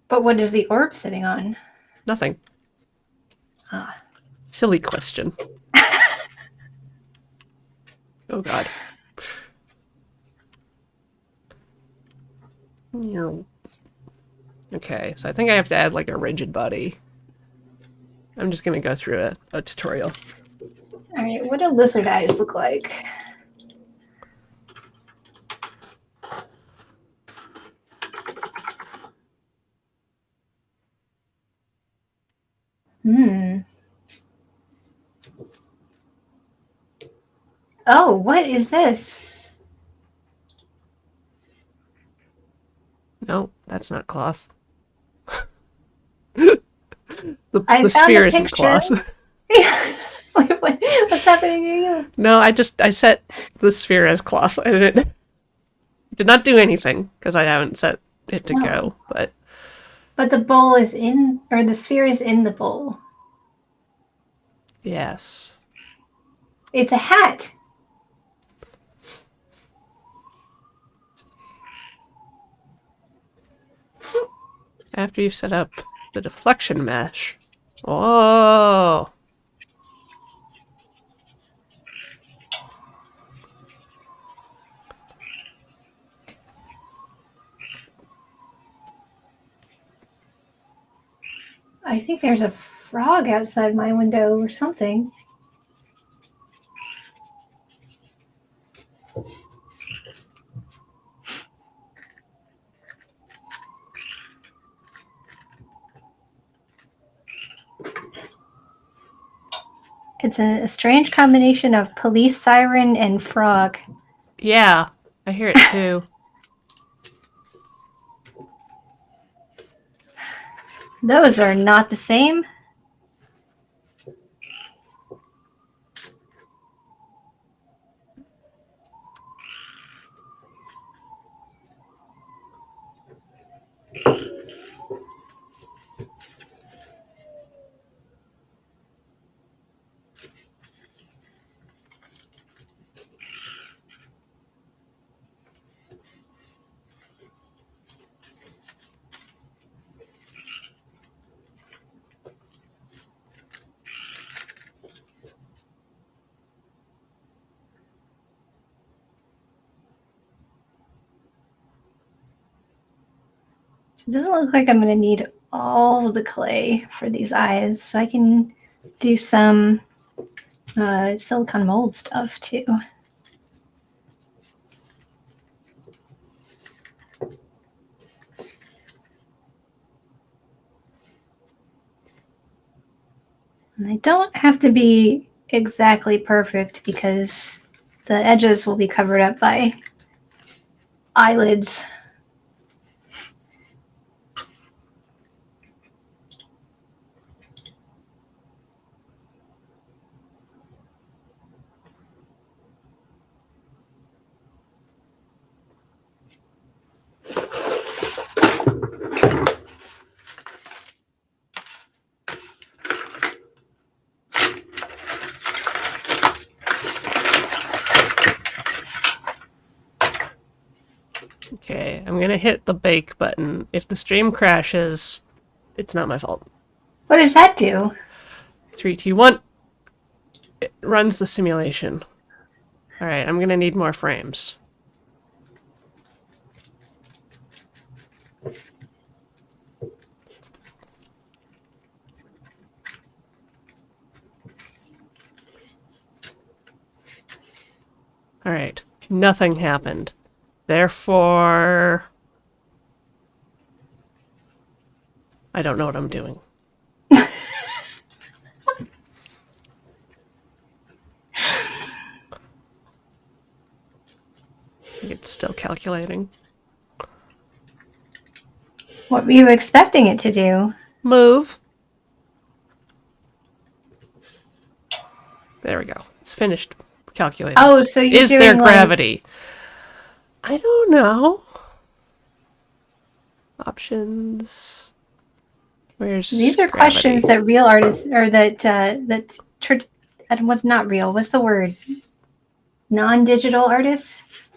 what is the orb sitting on? Nothing. Ah. Silly question. Oh god. Okay, so I think I have to add like a rigid body. I'm just gonna go through a tutorial. All right, what do lizard eyes look like? Oh, what is this? No, that's not cloth. I the found sphere a isn't picture. cloth. What's happening to you? No, I set the sphere as cloth. I did not do anything because I haven't set it to go, but the bowl is in, or the sphere is in the bowl. yes. It's a hat. After you've set up the deflection mesh. Oh. I think there's a frog outside my window or something. It's a strange combination of police siren and frog. Yeah, I hear it too. Those are not the same. It doesn't look like I'm going to need all the clay for these eyes, so I can do some silicone mold stuff too. And they don't have to be exactly perfect because the edges will be covered up by eyelids. Okay, I'm gonna hit the bake button. If the stream crashes, it's not my fault. What does that do? 3, 2, 1. It runs the simulation. Alright, I'm gonna need more frames. Alright, nothing happened. Therefore, I don't know what I'm doing. It's still calculating. What were you expecting it to do? Move. There we go. It's finished calculating. Oh, so you're Is doing there like- gravity? I don't know. Options. Where's These are gravity? questions that real artists, or that was not real. What's the word? Non-digital artists.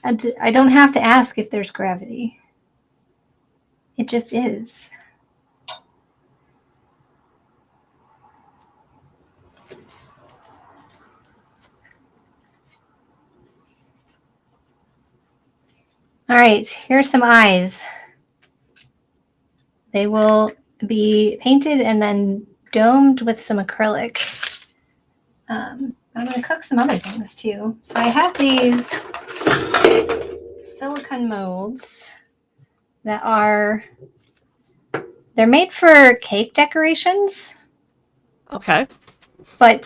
I don't have to ask if there's gravity. It just is. All right, here's some eyes. They will be painted and then domed with some acrylic. I'm going to cook some other things too. So I have these silicone molds that they're made for cake decorations, Okay. but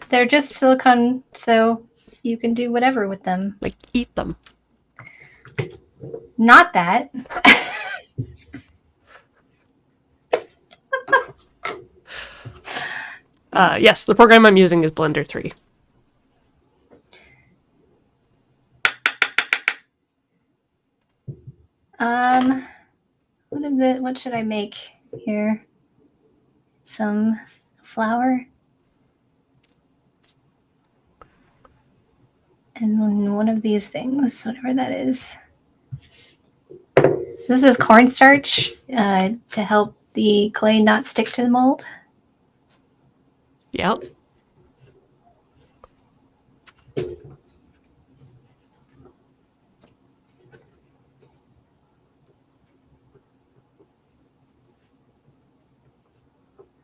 they're just silicone, so you can do whatever with them. Like, eat them. Not that. Yes, the program I'm using is Blender 3. What should I make here? Some flour. And one of these things, whatever that is. This is cornstarch to help the clay not stick to the mold. Yep.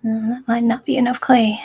That might not be enough clay.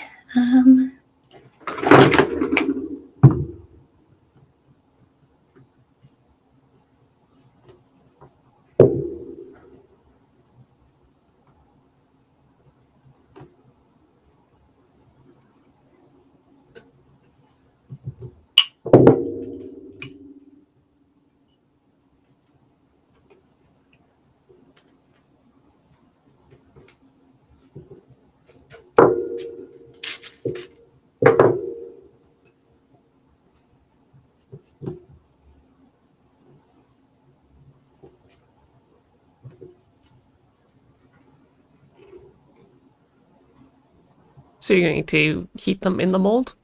So you're going to heat them in the mold?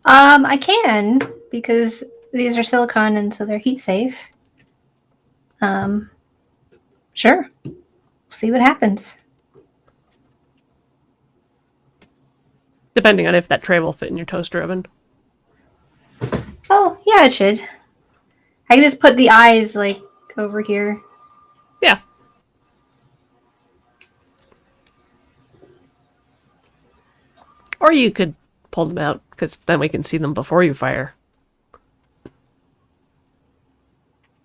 I can, because these are silicone and so they're heat safe. Sure. See what happens. Depending on if that tray will fit in your toaster oven. Oh, yeah, it should. I can just put the eyes like over here. Or you could pull them out, because then we can see them before you fire.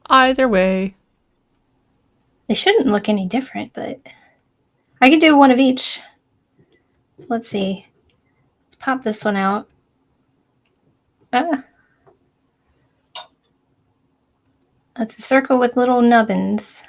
Either way. They shouldn't look any different, but I can do one of each. Let's see. Let's pop this one out. It's a circle with little nubbins.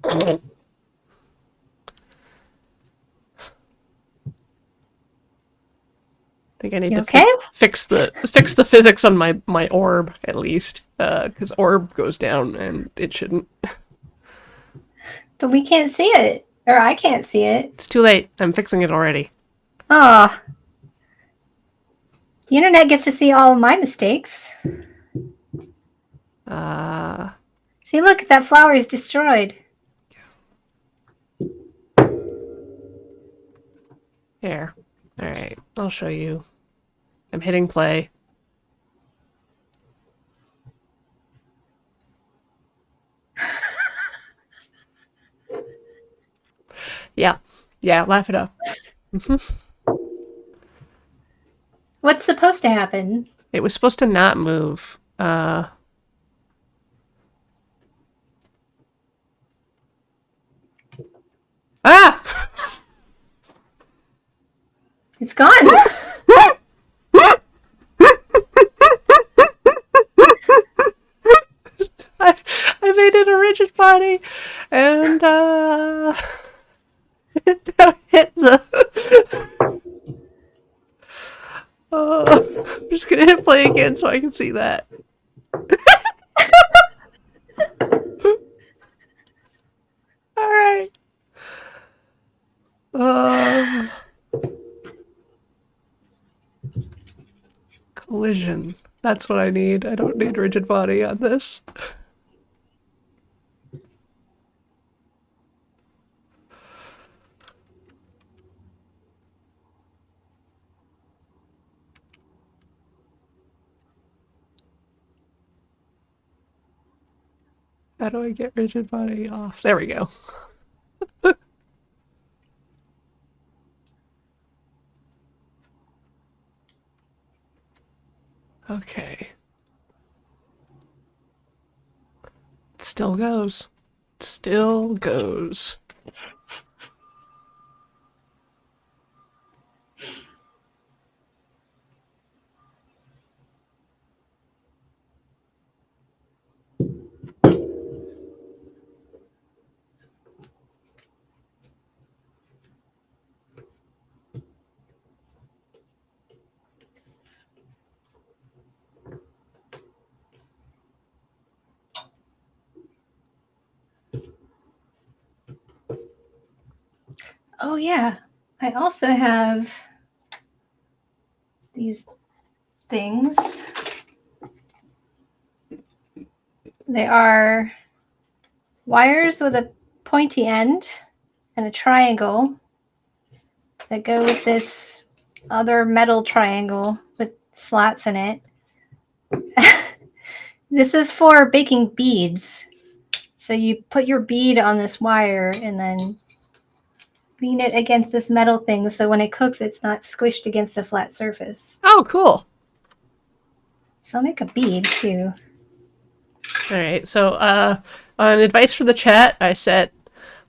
I think I need You to okay? fix the physics on my orb at least, because orb goes down and it shouldn't. But we can't see it. Or I can't see it. It's too late. I'm fixing it already. Ah. The internet gets to see all of my mistakes. See, look, that flower is destroyed. There. All right, I'll show you. I'm hitting play. Yeah. Yeah, laugh it up. What's supposed to happen? It was supposed to not move. Ah! It's gone. I made it a rigid body, and hit the. I'm just gonna hit play again so I can see that. All right. Collision. That's what I need. I don't need rigid body on this. How do I get rigid body off? There we go. Okay. It still goes. It still goes. Oh, yeah. I also have these things. They are wires with a pointy end and a triangle that go with this other metal triangle with slats in it. This is for baking beads. So you put your bead on this wire and then lean it against this metal thing so when it cooks, it's not squished against a flat surface. Oh, cool. So I'll make a bead too. All right. So, on advice for the chat, I set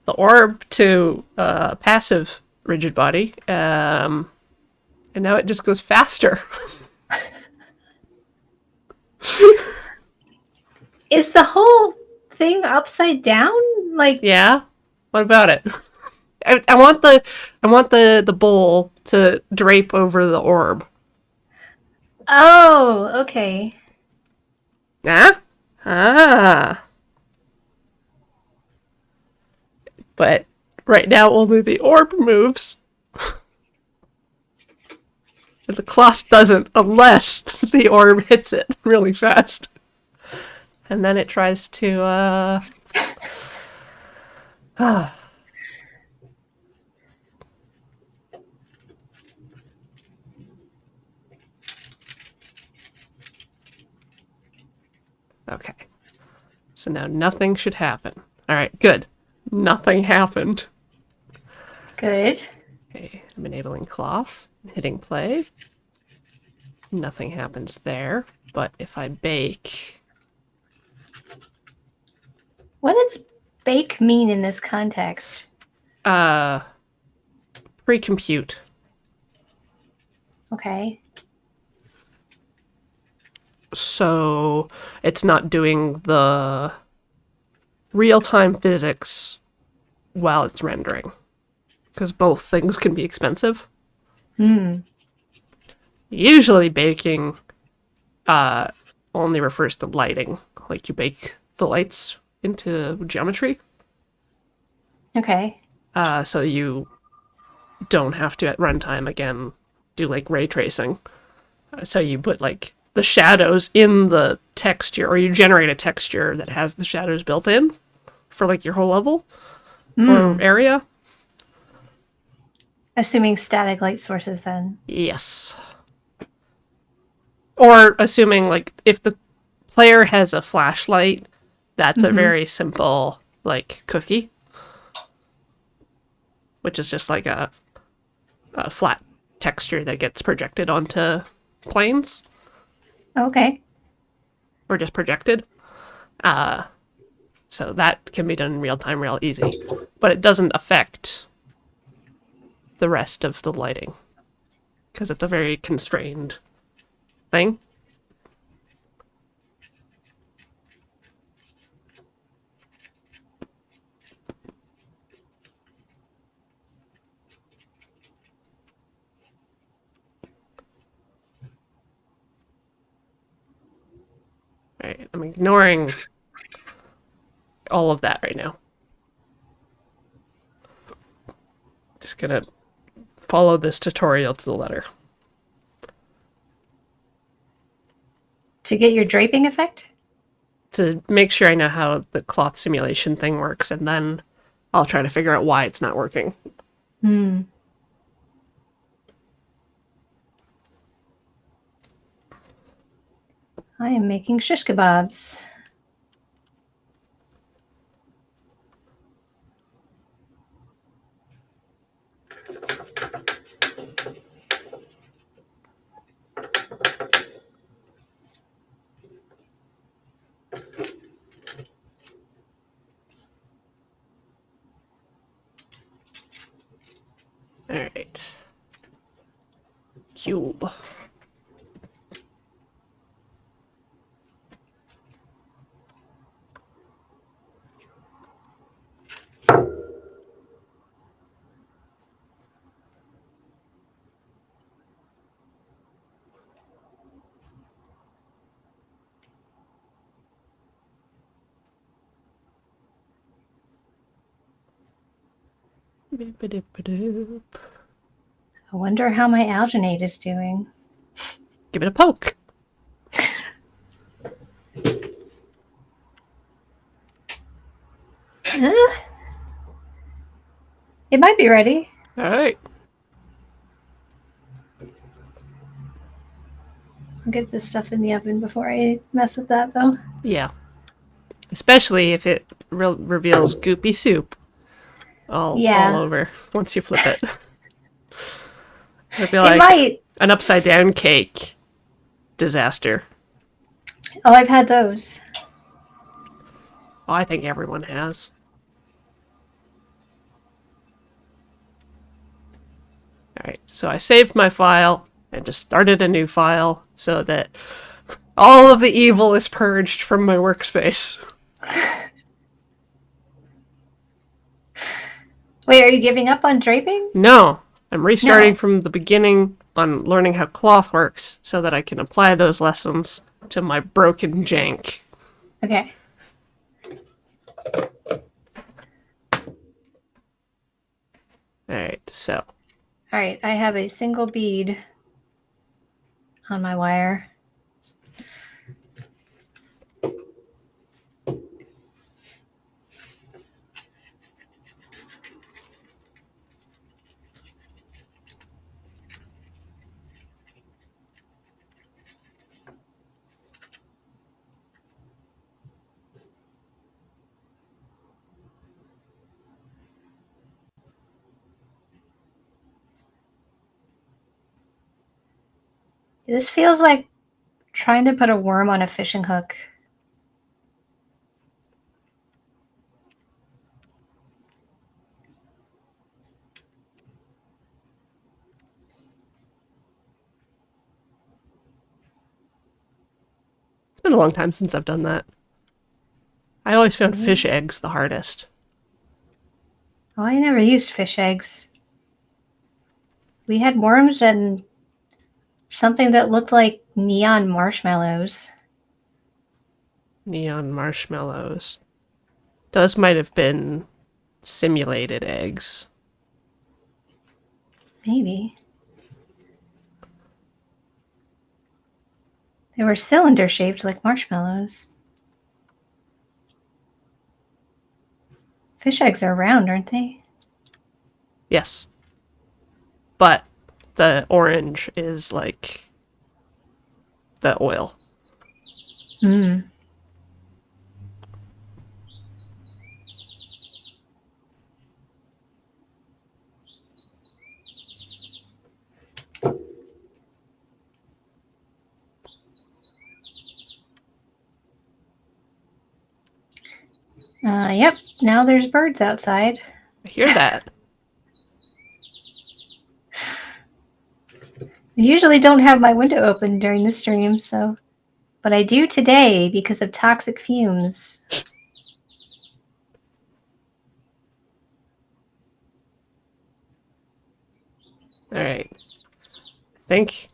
the orb to passive rigid body, and now it just goes faster. Is the whole thing upside down? Like, Yeah. What about it? I want the bowl to drape over the orb. oh, okay. Ah. Ah. But right now only the orb moves. And the cloth doesn't unless the orb hits it really fast. And then it tries to So now nothing should happen. All right, good. Nothing happened. Good. Okay, I'm enabling cloth, hitting play. Nothing happens there. But if I bake, What does bake mean in this context? pre-compute. Okay. So it's not doing the real-time physics while it's rendering. Because both things can be expensive. Usually baking only refers to lighting. Like you bake the lights into geometry. Okay. So you don't have to at runtime again do like ray tracing. So you put like the shadows in the texture, or you generate a texture that has the shadows built in for like your whole level or area. Assuming static light sources then. Yes. Or assuming like if the player has a flashlight, that's a very simple like cookie, which is just like a flat texture that gets projected onto planes Okay. or just projected. So that can be done in real time, real easy, but it doesn't affect the rest of the lighting because it's a very constrained thing. Right, I'm ignoring all of that right now. Just gonna follow this tutorial to the letter. To get your draping effect? To make sure I know how the cloth simulation thing works, and then I'll try to figure out why it's not working. I am making shish kebabs. All right. Cube. Give I wonder how my alginate is doing. it a poke. It might be ready. All right. I'll get this stuff in the oven before I mess with that, though. Yeah. Especially if it reveals goopy soup all over once you flip it. It'd be like It might. an upside down cake disaster. Oh, I've had those. Oh, I think everyone has. Alright, so I saved my file and just started a new file so that all of the evil is purged from my workspace. Wait, are you giving up on draping? No, I'm restarting No. from the beginning on learning how cloth works so that I can apply those lessons to my broken jank. Okay. Alright, so All right, I have a single bead on my wire. This feels like trying to put a worm on a fishing hook. It's been a long time since I've done that. I always found fish eggs the hardest. Oh, I never used fish eggs. We had worms and something that looked like neon marshmallows. Neon marshmallows. Those might have been simulated eggs. Maybe. They were cylinder shaped like marshmallows. Fish eggs are round, aren't they? Yes. But the orange is like the oil. Hmm. Yep. Now there's birds outside. I hear that. I usually don't have my window open during the stream, but I do today because of toxic fumes. Alright. I think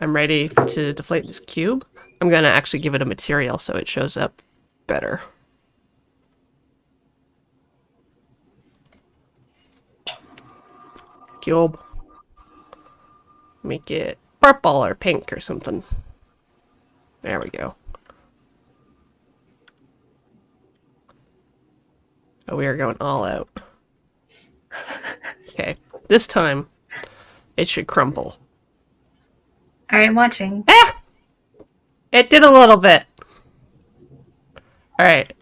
I'm ready to deflate this cube. I'm gonna actually give it a material so it shows up better. Cube. Make it purple or pink or something. There we go. Oh, we are going all out. Okay, this time it should crumble. All right, I'm watching. Ah! It did a little bit. All right.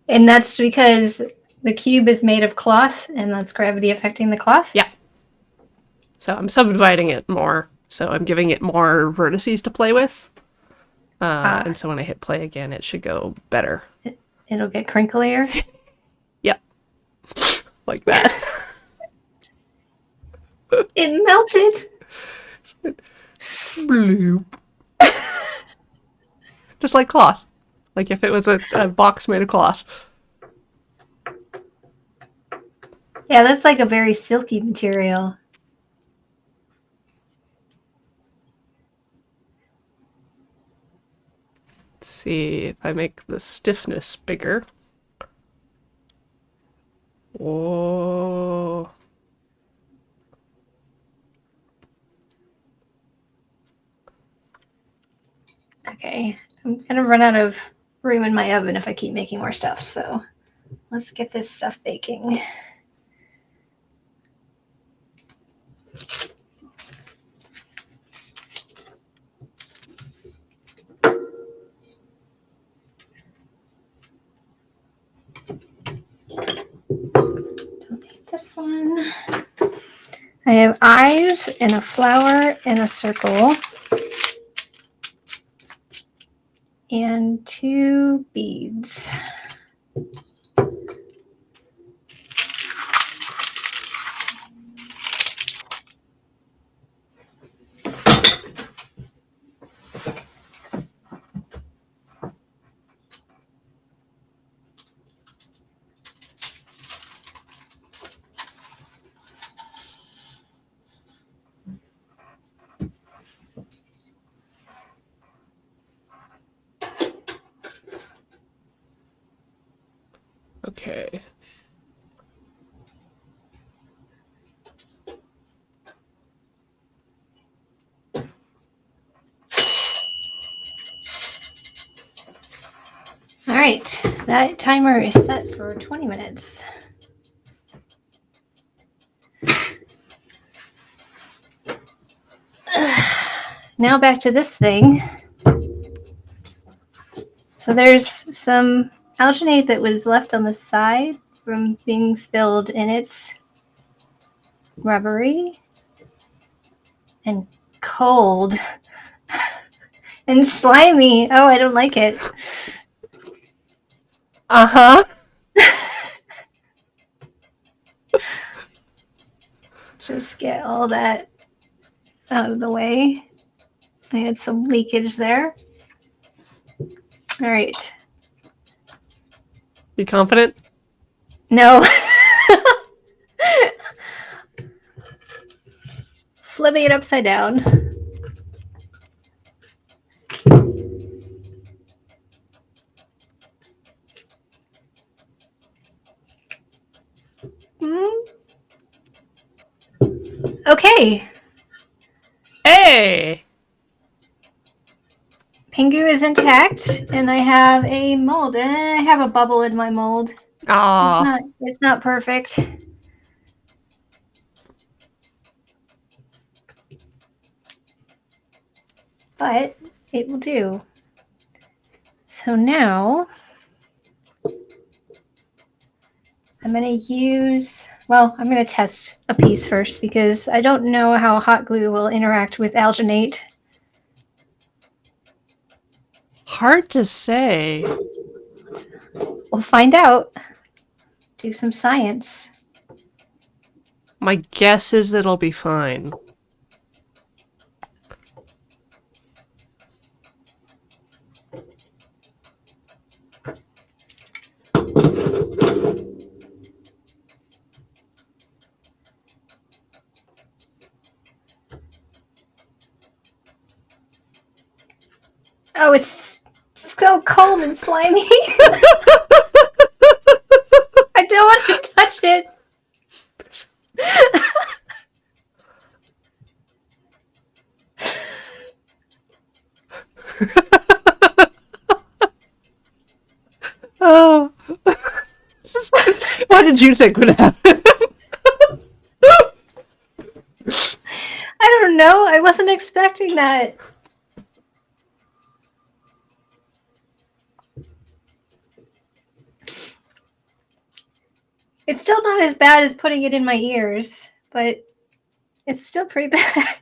And that's because the cube is made of cloth, and that's gravity affecting the cloth? Yeah. So I'm subdividing it more. So I'm giving it more vertices to play with. And so when I hit play again, it should go better. It'll get crinklier? Yep. Like that. It melted! Bloop. Just like cloth. Like if it was a box made of cloth. Yeah, that's like a very silky material. Let's see if I make the stiffness bigger. Whoa. Okay, I'm gonna run out of room in my oven if I keep making more stuff, so let's get this stuff baking. Don't need this one. I have eyes and a flower and a circle. And 2 beads. Okay. All right, that timer is set for 20 minutes. Now back to this thing. So there's some alginate that was left on the side from being spilled, and it's rubbery. and cold and slimy. Oh, I don't like it. Uh-huh. Just get all that out of the way. I had some leakage there. All right. You confident? No. Flipping it upside down. Okay. Hey! Pingu is intact, and I have a mold. I have a bubble in my mold. Aw. It's not perfect. But it will do. So now I'm going to use, well, I'm going to test a piece first because I don't know how hot glue will interact with alginate. Hard to say. We'll find out. Do some science. My guess is it'll be fine. Oh, it's so cold and slimy. I don't want to touch it. Oh. What did you think would happen? I don't know. I wasn't expecting that. It's still not as bad as putting it in my ears, but it's still pretty bad.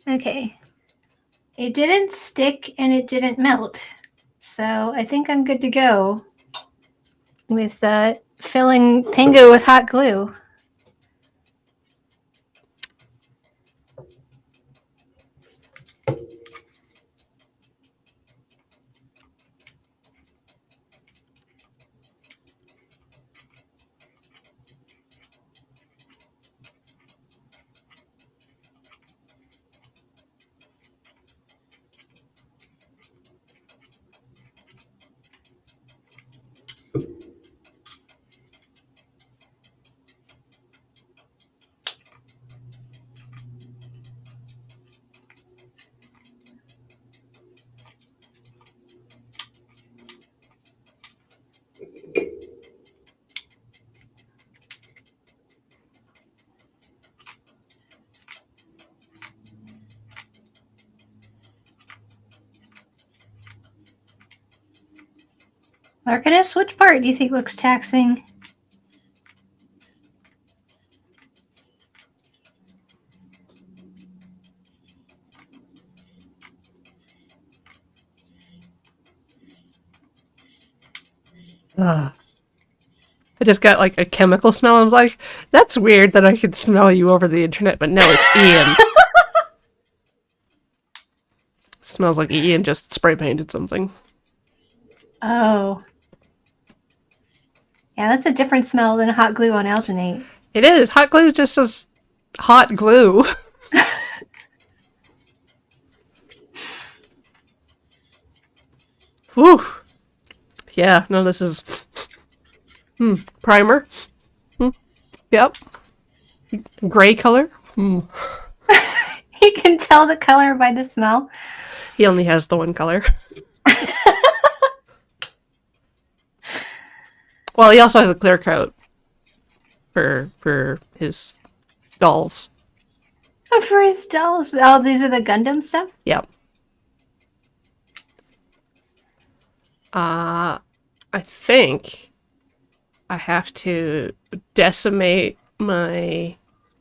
Okay. It didn't stick and it didn't melt. So I think I'm good to go with filling Pingu with hot glue. Marcus, which part do you think looks taxing? I just got like a chemical smell. I'm like, that's weird that I could smell you over the internet, but no, it's Ian. Smells like Ian just spray painted something. Oh. Yeah, that's a different smell than hot glue on alginate. It is. Hot glue just as hot glue. Whew. Yeah, no, this is... Primer. Yep. Gray color. You can tell the color by the smell. He only has the one color. Well, he also has a clear coat for his dolls. Oh, for his dolls. Oh, these are the Gundam stuff? Yep. I think I have to decimate my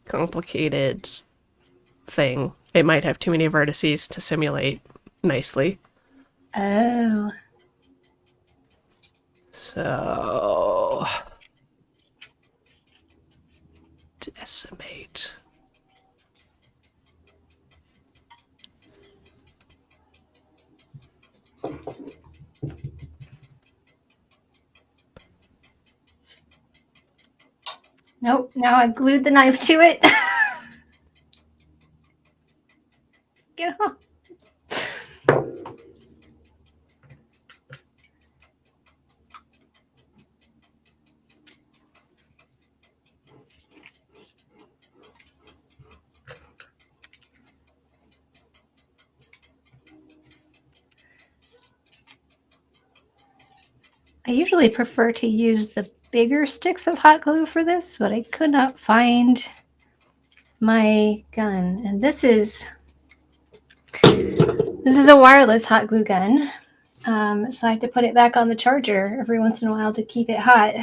complicated thing. It might have too many vertices to simulate nicely. Oh. So decimate. Nope. Now I've glued the knife to it. Get off. I usually prefer to use the bigger sticks of hot glue for this, but I could not find my gun. And this is a wireless hot glue gun. So I have to put it back on the charger every once in a while to keep it hot.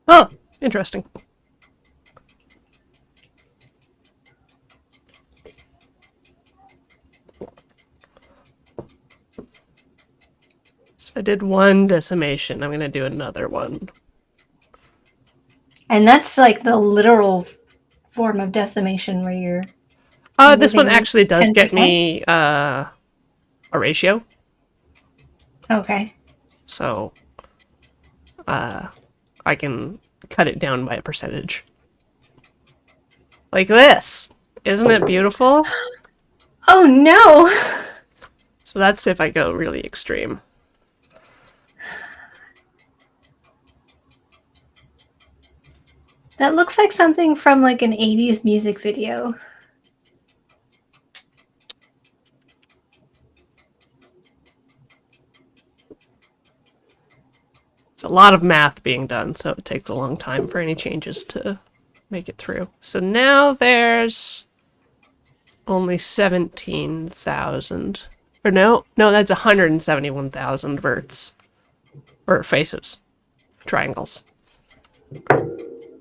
Oh, interesting. So I did one decimation. I'm going to do another one. And that's like the literal form of decimation where you're This one removing actually does get 10%? me a ratio. Okay. So I can cut it down by a percentage. Like this. Isn't it beautiful? Oh no! So that's if I go really extreme. That looks like something from like an 80s music video. It's a lot of math being done, so it takes a long time for any changes to make it through. So now there's only 17,000. Or no, that's 171,000 verts. Or faces. Triangles.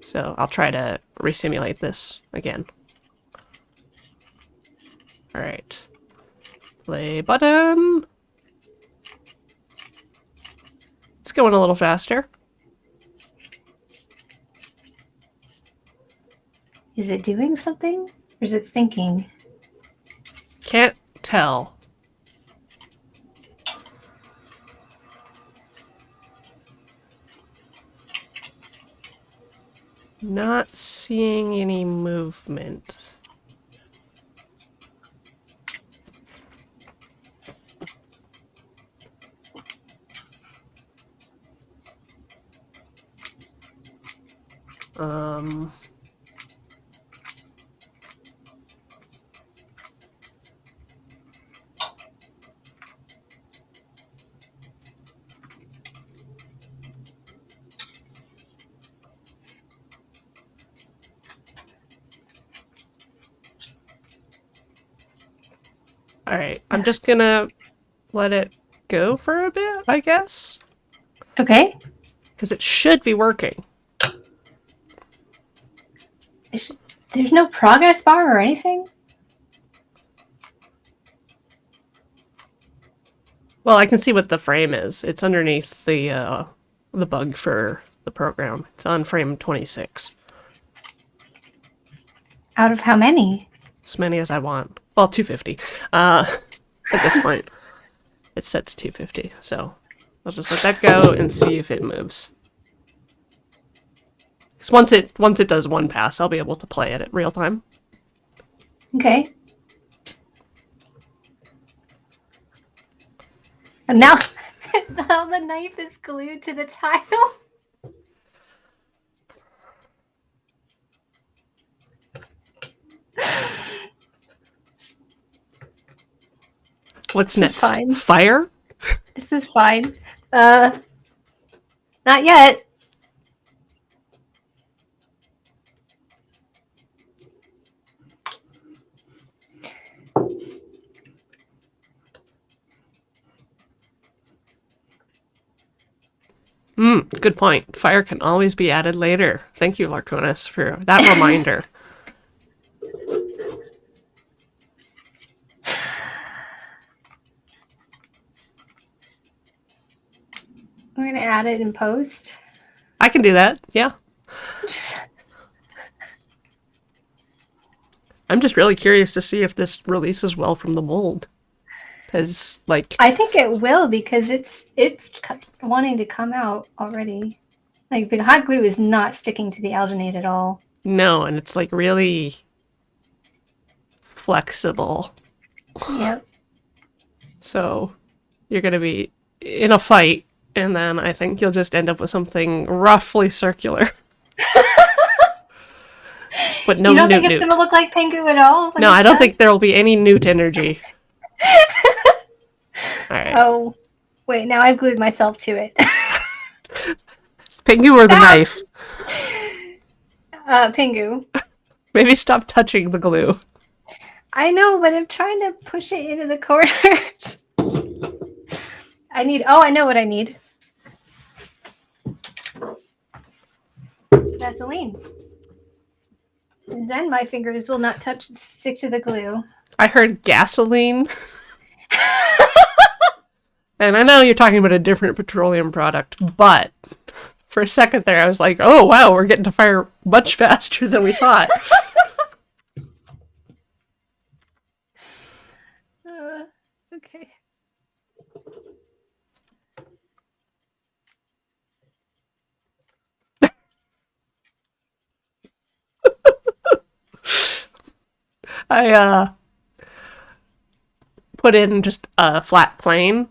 So I'll try to resimulate this again. Alright. Play button. It's going a little faster. Is it doing something? Or is it thinking? Can't tell. Not seeing any movement. Alright, I'm just gonna let it go for a bit, I guess. Okay. Because it should be working. There's no progress bar or anything? Well, I can see what the frame is. It's underneath the bug for the program. It's on frame 26. Out of how many? As many as I want. Well, 250. At this point, it's set to 250. So I'll just let that go and see if it moves. Because once it does one pass, I'll be able to play it at real time. Okay. And now, now the knife is glued to the tile. What's This next? is fine. Fire? This is fine. Not yet. Good point. Fire can always be added later. Thank you, Larconis, for that reminder. We're gonna add it in post. I can do that. Yeah. I'm just really curious to see if this releases well from the mold. Because, like, I think it will because it's wanting to come out already. Like the hot glue is not sticking to the alginate at all. no, and it's like really flexible. Yep. So you're going to be in a fight, and then I think you'll just end up with something roughly circular. But no You don't newt think it's newt. gonna look like Pingu at all? when No, it's I don't done? think there will be any newt energy. All right. Oh, wait! Now I've glued myself to it. Pingu or the Stop! knife? Pingu. Maybe stop touching the glue. I know, but I'm trying to push it into the corners. I know what I need. Vaseline. And then my fingers will not stick to the glue. I heard gasoline. And I know you're talking about a different petroleum product, but for a second there I was like, oh wow, we're getting to fire much faster than we thought. Okay. I put in just a flat plane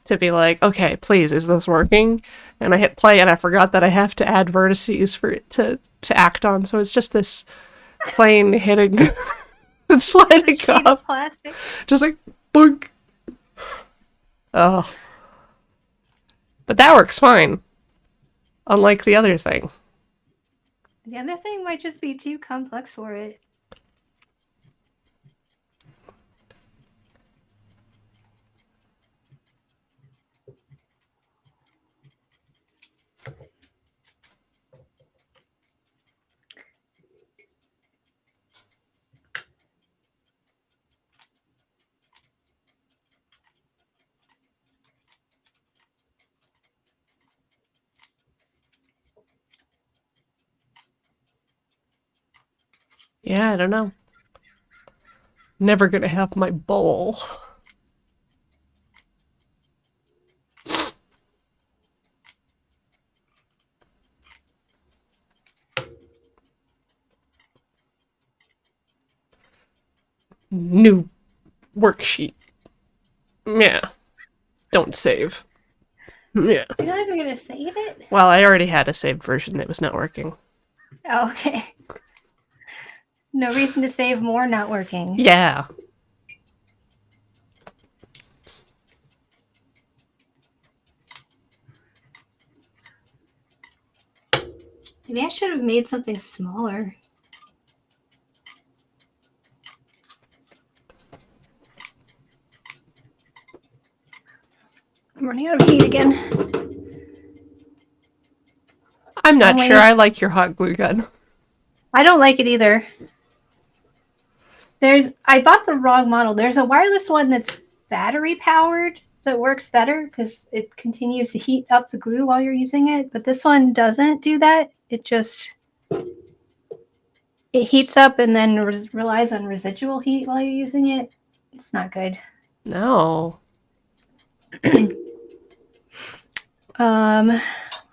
to be like, okay, please, is this working? And I hit play and I forgot that I have to add vertices for it to act on. So it's just this plane hitting and sliding Sheet of up. plastic. Just like boink. Oh. But that works fine. Unlike the other thing. The other thing might just be too complex for it. Yeah, I don't know. Never gonna have my bowl. New worksheet. Yeah. Don't save. Yeah. You're not even gonna save it? Well, I already had a saved version that was not working. Oh, okay. No reason to save more not working. Yeah. Maybe I should have made something smaller. I'm running out of heat again. I'm not Only- sure I like your hot glue gun. I don't like it either. I bought the wrong model. There's a wireless one that's battery powered that works better because it continues to heat up the glue while you're using it. But this one doesn't do that. It heats up and then relies on residual heat while you're using it. It's not good. No.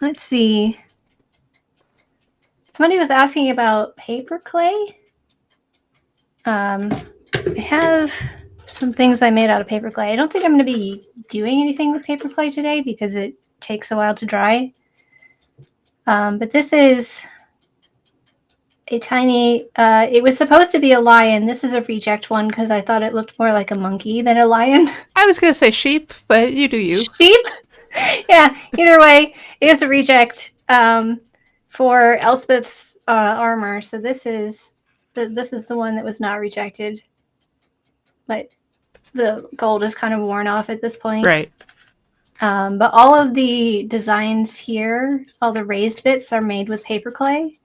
Let's see. Somebody was asking about paper clay. I have some things I made out of paper clay. I don't think I'm going to be doing anything with paper clay today because it takes a while to dry. But this is a tiny, it was supposed to be a lion. This is a reject one because I thought it looked more like a monkey than a lion. I was gonna say sheep, but you do you. Sheep? Yeah, either way, it is a reject for Elspeth's armor. So this is the one that was not rejected. But the gold is kind of worn off at this point. Right. But all of the designs here, all the raised bits are made with paper clay.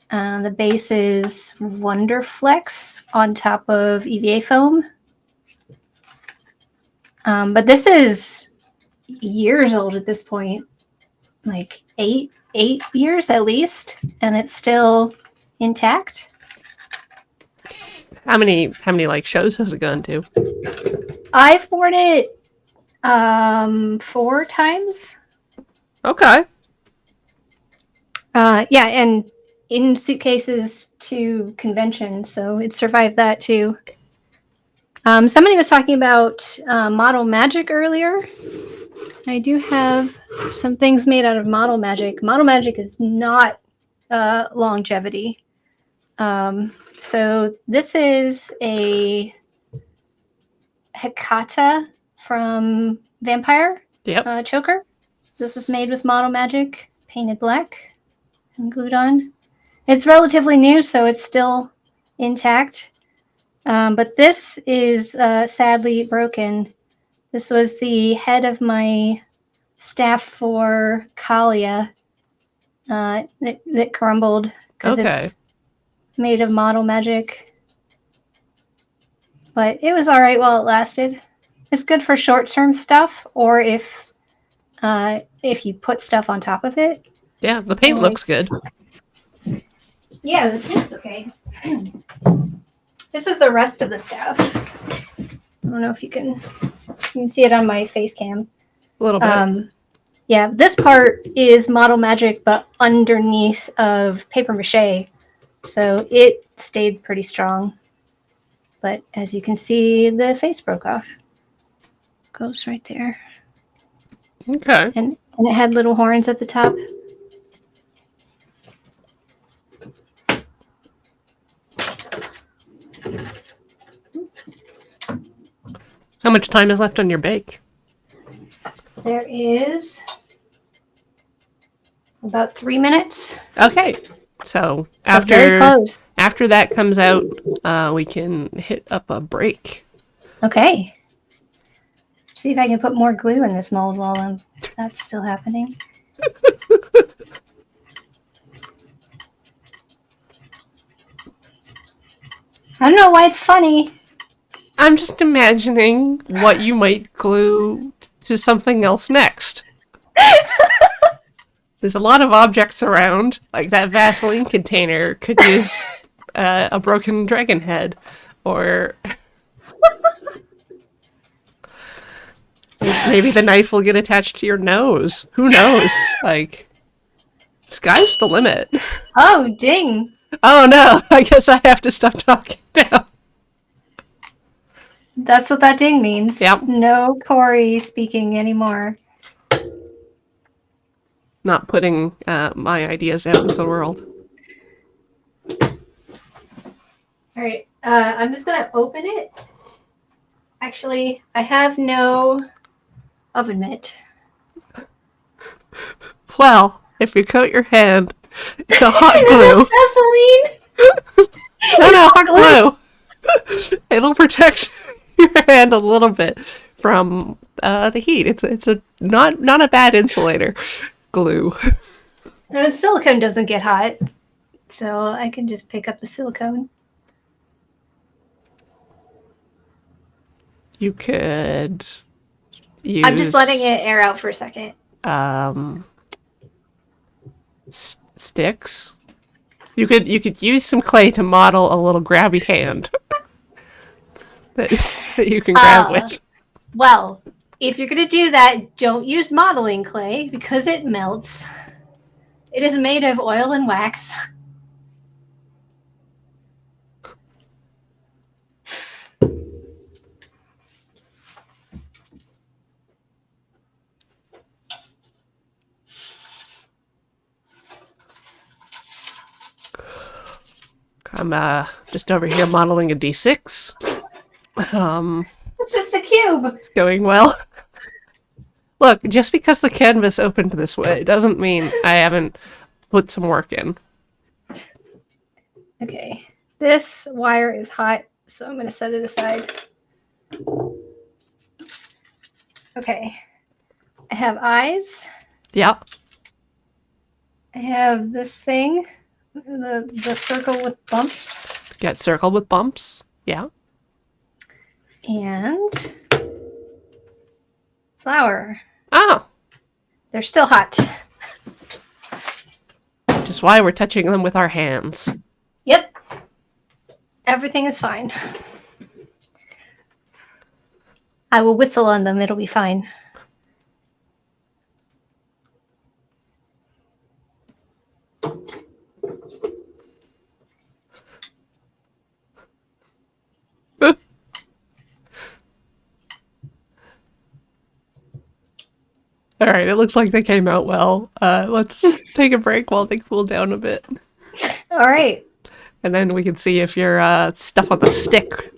The base is Wonderflex on top of EVA foam. But this is years old at this point, like eight years at least, and it's still intact. How many like shows has it gone to? I've worn it 4 times. Okay. Yeah, and in suitcases to conventions, so it survived that too. Somebody was talking about Model Magic earlier. I do have some things made out of Model Magic. Model Magic is not longevity. So this is a Hecata from Vampire Yep. choker. This was made with Model Magic, painted black and glued on. It's relatively new, so it's still intact. But this is sadly broken. This was the head of my staff for Kalia that crumbled because Okay. it's made of Model Magic. But it was all right while it lasted. It's good for short-term stuff, or if you put stuff on top of it. Yeah, the paint looks good. Yeah, the paint's okay. This is the rest of the staff. I don't know if you can see it on my face cam. A little bit. Yeah, this part is Model Magic, but underneath of paper mache, so it stayed pretty strong. But as you can see, the face broke off. Goes right there, Okay. and it had little horns at the top. How much time is left on your bake? There is about 3 minutes. Okay. So So very close. after that comes out, we can hit up a break. Okay. See if I can put more glue in this mold while that's still happening. I don't know why it's funny. I'm just imagining what you might glue to something else next. There's a lot of objects around, like that Vaseline container could use a broken dragon head, or maybe the knife will get attached to your nose. Who knows? Like, sky's the limit. Oh, ding. Oh no, I guess I have to stop talking now. That's what that ding means. Yep. No Corey speaking anymore. Not putting my ideas out into the world. All right. I'm just going to open it. Actually, I have no oven mitt. Well, if you coat your hand in a hot glue. Vaseline. No, hot glue. It'll protect your hand a little bit from the heat. It's a not a bad insulator. Glue. The silicone doesn't get hot, so I can just pick up the silicone. You could use. I'm just letting it air out for a second. Sticks. You could use some clay to model a little grabby hand that you can grab with. Well, if you're going to do that, don't use modeling clay because it melts. It is made of oil and wax. I'm just over here modeling a D6. It's just a cube. It's going well. Look, just because the canvas opened this way doesn't mean I haven't put some work in. Okay. This wire is hot, so I'm going to set it aside. Okay. I have eyes. Yeah. I have this thing, the circle with bumps, Got circle with bumps. Yeah. and flour. Oh, They're still hot. which is why we're touching them with our hands. Yep. Everything is fine. I will whistle on them. It'll be fine. All right, it looks like they came out well. Let's take a break while they cool down a bit. All right. And then we can see if your stuff on the stick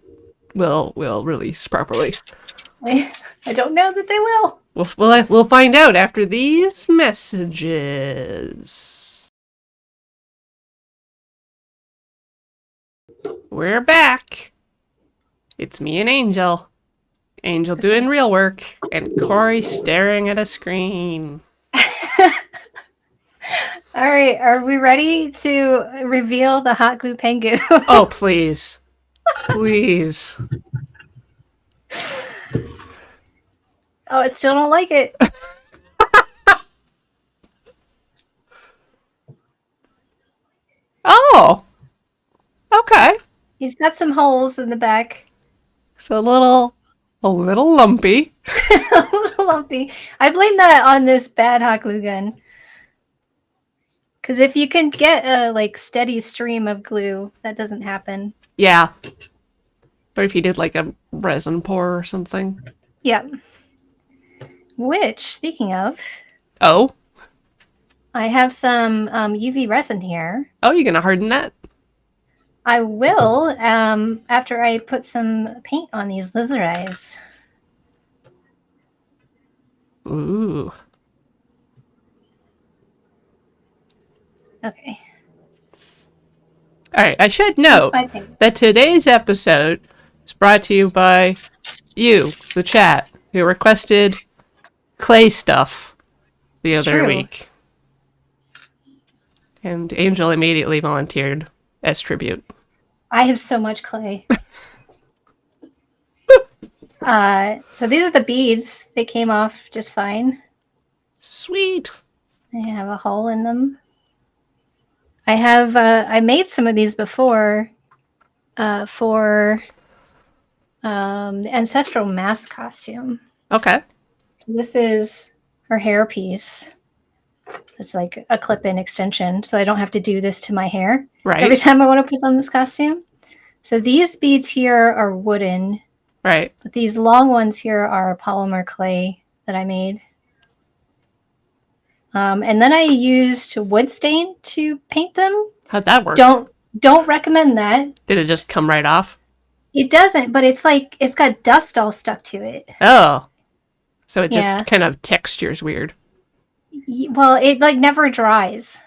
will release properly. I don't know that they will. We'll find out after these messages. We're back. It's me and Angel. Angel doing real work, and Corey staring at a screen. All right. Are we ready to reveal the hot glue Pengu? Oh, please. Please. Oh, I still don't like it. Oh! Okay. He's got some holes in the back. So a little lumpy. A little lumpy. I blame that on this bad hot glue gun. Because if you can get a steady stream of glue, that doesn't happen. Yeah. Or if you did like a resin pour or something. Yep. Which, speaking of, Oh? I have some UV resin here. Oh, you gonna harden that? I will after I put some paint on these lizard eyes. Ooh. Okay. Alright, I should note My paint. that today's episode is brought to you by you, the chat, who requested clay stuff the It's other true. week. And Angel immediately volunteered as tribute. I have so much clay. So these are the beads. They came off just fine. Sweet. They have a hole in them. I have I made some of these before for the ancestral mask costume. Okay. This is her hair piece. It's like a clip-in extension, so I don't have to do this to my hair every Right. time I want to put on this costume. So these beads here are wooden, Right. but these long ones here are polymer clay that I made. And then I used wood stain to paint them. How'd that work? Don't recommend that. Did it just come right off? It doesn't, but it's like it's got dust all stuck to it. Oh. So it just Yeah. kind of textures weird. Well, it never dries.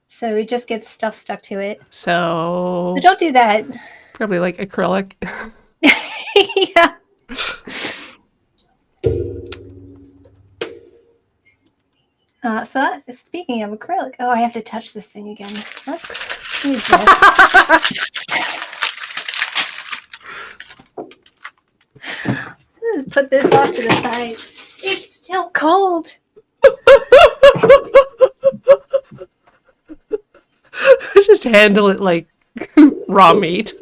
So it just gets stuff stuck to it. So So don't do that. probably like acrylic. Yeah. Speaking of acrylic, oh, I have to touch this thing again. Let's use this. Just put this off to the side. It's still cold. Just handle it like raw meat.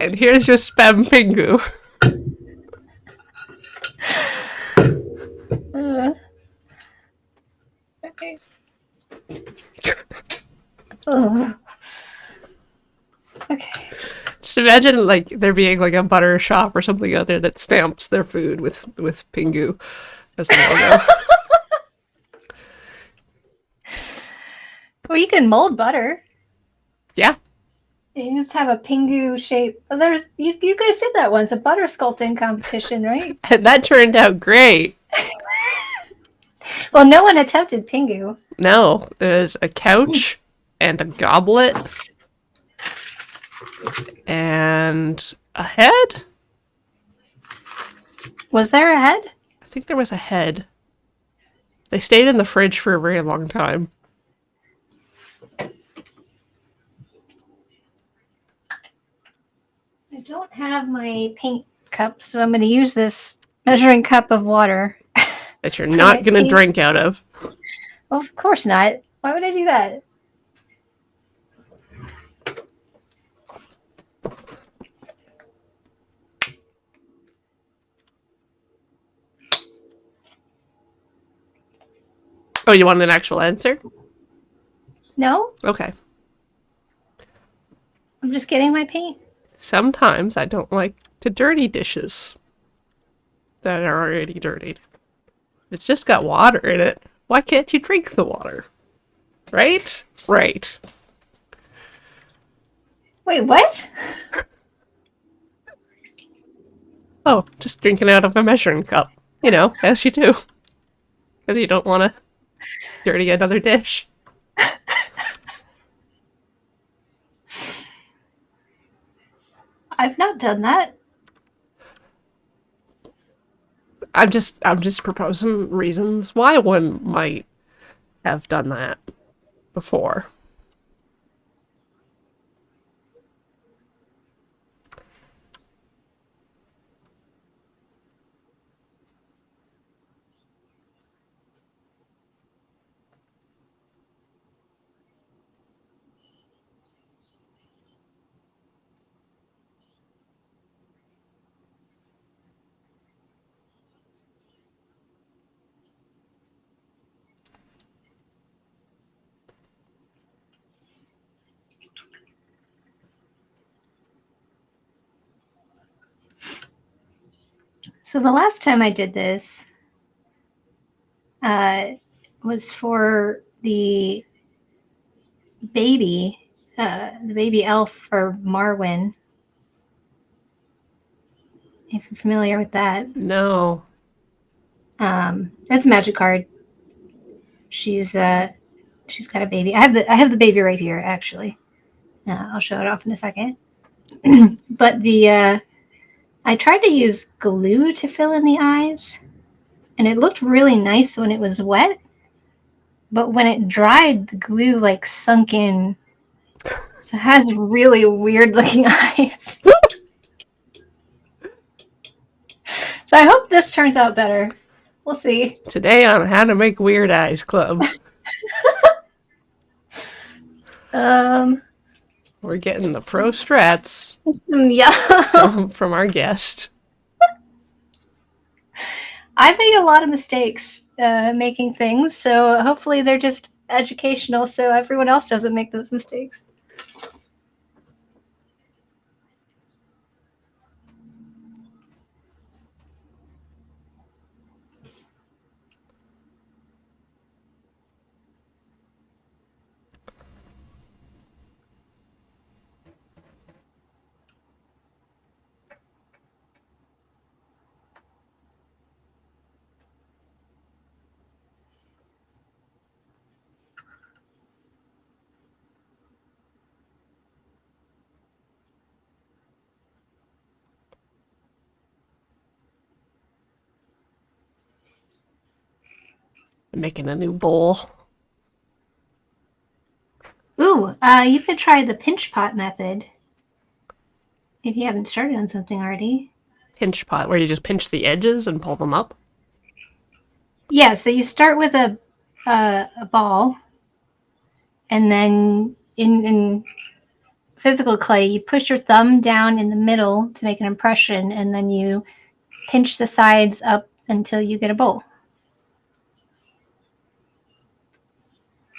And here's your spam pingu. Okay. Oh. Okay. Just imagine like there being like a butter shop or something out there that stamps their food with pingu as the logo. Well, you can mold butter. Yeah. You just have a pingu shape. Oh, there's you guys did that once, a butter sculpting competition, right? And that turned out great. Well, no one attempted pingu. No, there's a couch and a goblet and a head Was there a head? I think there was a head. They stayed in the fridge for a very long time. I don't have my paint cup, so I'm going to use this measuring cup of water. That you're not going to drink out of. Well, of course not. Why would I do that? Oh, you want an actual answer? No, Okay. I'm just getting my paint. Sometimes I don't like to dirty dishes that are already dirtied. It's just got water in it. Why can't you drink the water? Right? Right. Wait, what? Oh, just drinking out of a measuring cup. You know, as you do. Because you don't want to dirty another dish. I've not done that. I'm just proposing reasons why one might have done that before. So the last time I did this was for the baby elf for Marwyn. If you're familiar with that, No. that's a magic card. She's got a baby. I have the baby right here, actually. I'll show it off in a second. But I tried to use glue to fill in the eyes, and it looked really nice when it was wet. But when it dried, the glue like sunk in, so it has really weird looking eyes. So I hope this turns out better. We'll see. Today on How to Make Weird Eyes Club. We're getting the pro strats Some yellow. from our guest. I make a lot of mistakes making things, so hopefully they're just educational so everyone else doesn't make those mistakes. I'm making a new bowl. Ooh, you could try the pinch pot method if you haven't started on something already. Pinch pot, where you just pinch the edges and pull them up. Yeah, so you start with a ball, and then in physical clay, you push your thumb down in the middle to make an impression, and then you pinch the sides up until you get a bowl.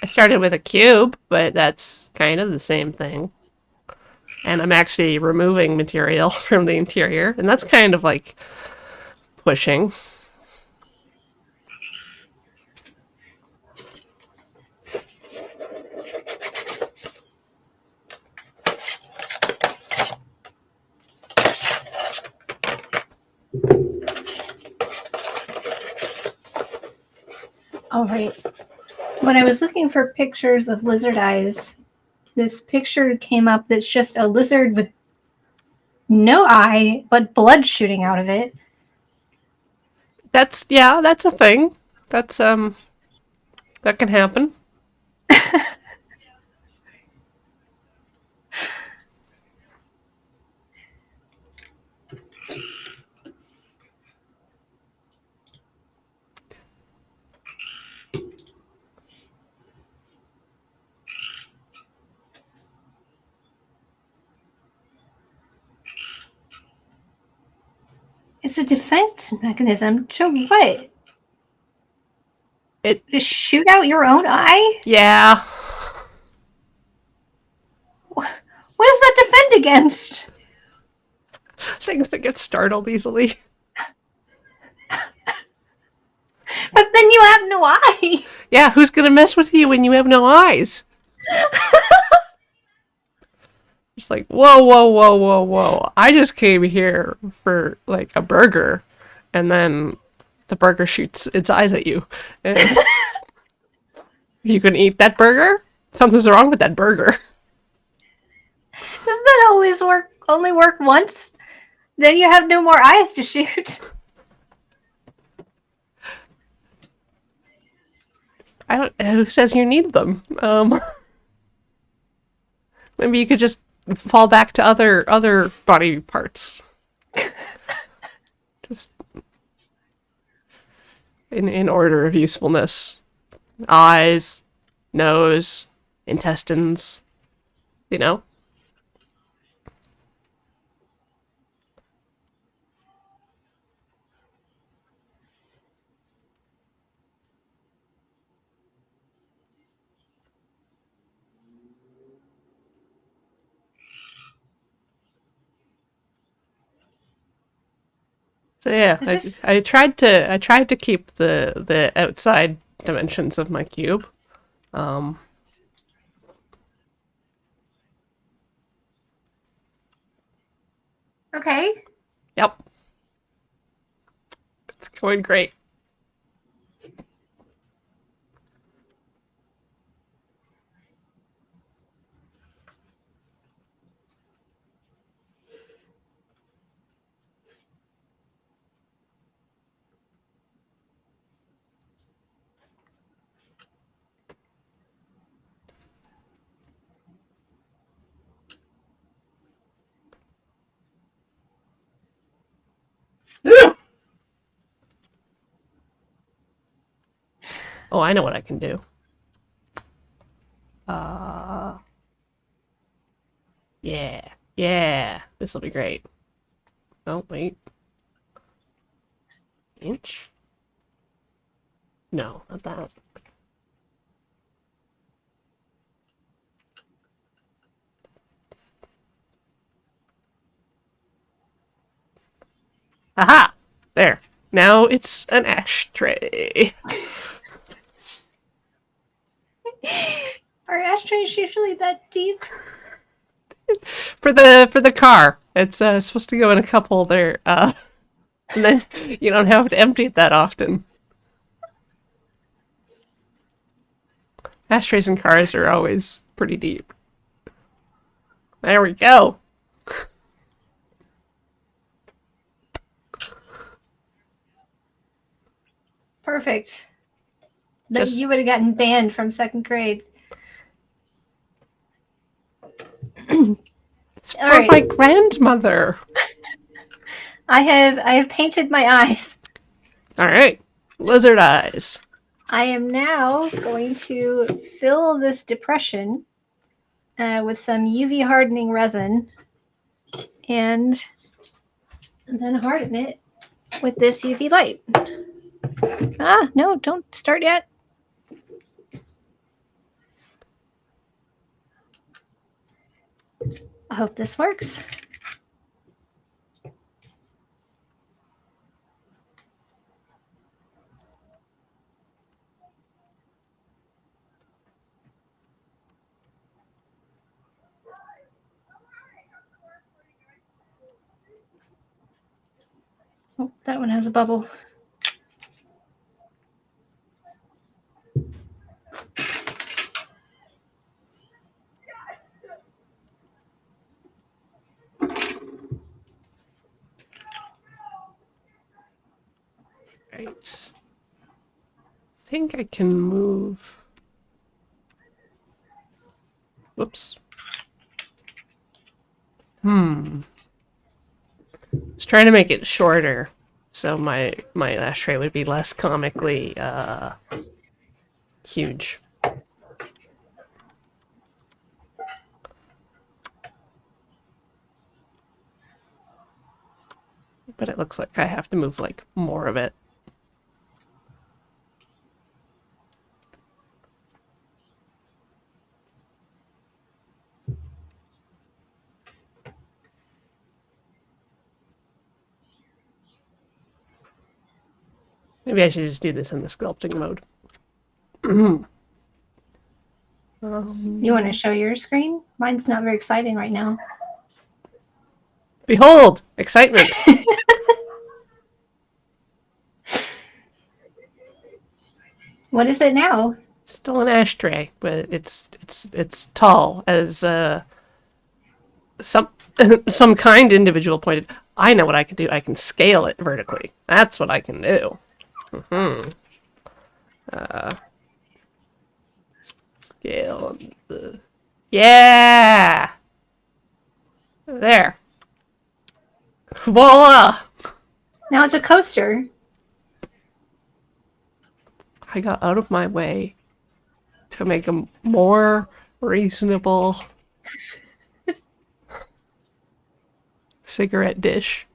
I started with a cube, but that's kind of the same thing. And I'm actually removing material from the interior, and that's kind of like pushing. All right. When I was looking for pictures of lizard eyes, this picture came up that's just a lizard with no eye, but blood shooting out of it. That's that's a thing. That's that can happen. It's a defense mechanism. So what? It Just shoot out your own eye? yeah. What does that defend against? Things that get startled easily. But then you have no eye. Yeah, who's gonna mess with you when you have no eyes? It's like, whoa, whoa, whoa, whoa, whoa. I just came here for like a burger, and then the burger shoots its eyes at you. And you can eat that burger? Something's wrong with that burger. Doesn't that always work? Only work once? Then you have no more eyes to shoot. I don't. Who says you need them? Maybe you could just fall back to other body parts. Just in order of usefulness. Eyes, nose, intestines, you know? So yeah, I tried to keep the outside dimensions of my cube. Um, Okay. yep. It's going great. Oh, I know what I can do. Uh, yeah, yeah. This will be great. Oh, wait. Inch? No, not that. Aha! There. Now it's an ashtray. Are ashtrays usually that deep? For the car. It's supposed to go in a couple there. And then you don't have to empty it that often. Ashtrays in cars are always pretty deep. There we go. Perfect. That Just you would have gotten banned from second grade. it's All for right. my grandmother. I have painted my eyes. All right, lizard eyes. I am now going to fill this depression with some UV hardening resin and then harden it with this UV light. Ah, no, don't start yet. I hope this works. Oh, that one has a bubble. Right. think I can move. Whoops. I was trying to make it shorter, so my ashtray would be less comically huge. But it looks like I have to move like more of it. Maybe I should just do this in the sculpting mode. You want to show your screen? Mine's not very exciting right now. Behold! Excitement! What is it now? Still an ashtray, but it's tall as some some kind individual pointed. I know what I can do. I can scale it vertically. That's what I can do. Scale the yeah. There. Voila! Now it's a coaster. I got out of my way to make a more reasonable cigarette dish.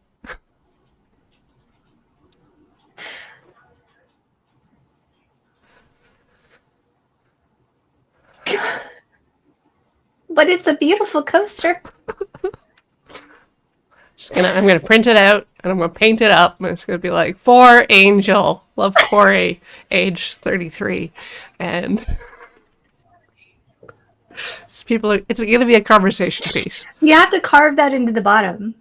But it's a beautiful coaster. I'm gonna print it out and I'm gonna paint it up and it's gonna be like, for Angel, love Corey, age 33, and it's gonna be a conversation piece. You have to carve that into the bottom.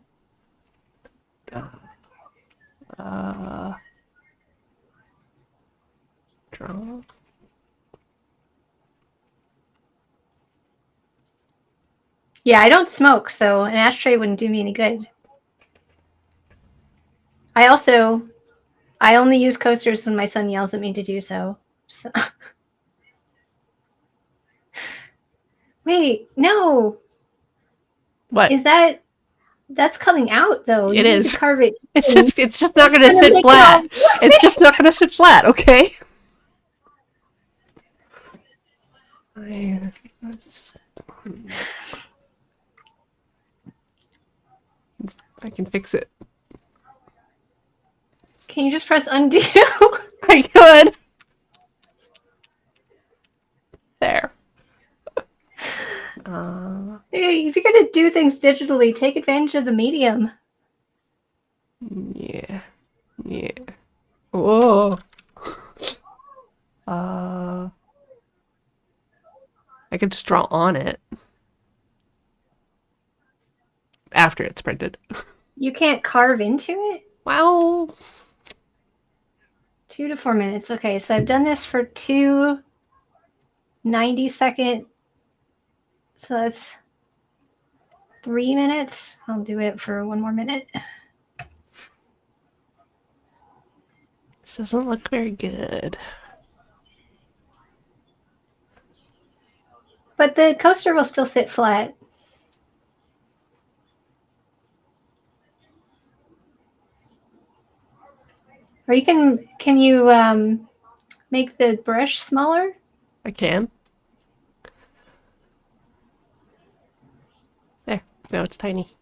Draw. Yeah, I don't smoke, so an ashtray wouldn't do me any good. I only use coasters when my son yells at me to do so. Wait, no. What? That's coming out though? It You need is. to carve it. It's just not gonna gonna sit make it flat. all- It's just not gonna sit flat, okay? I can fix it. Can you just press undo? I could. There. Hey, if you're gonna do things digitally, take advantage of the medium. Yeah. Yeah. Whoa. I could just draw on it. After it's printed. You can't carve into it? Well, 2 to 4 minutes. Okay, so I've done this for 2 90-second. So that's 3 minutes. I'll do it for 1 more minute. this doesn't look very good. But the coaster will still sit flat. Or you can you make the brush smaller? I can. There. Now it's tiny.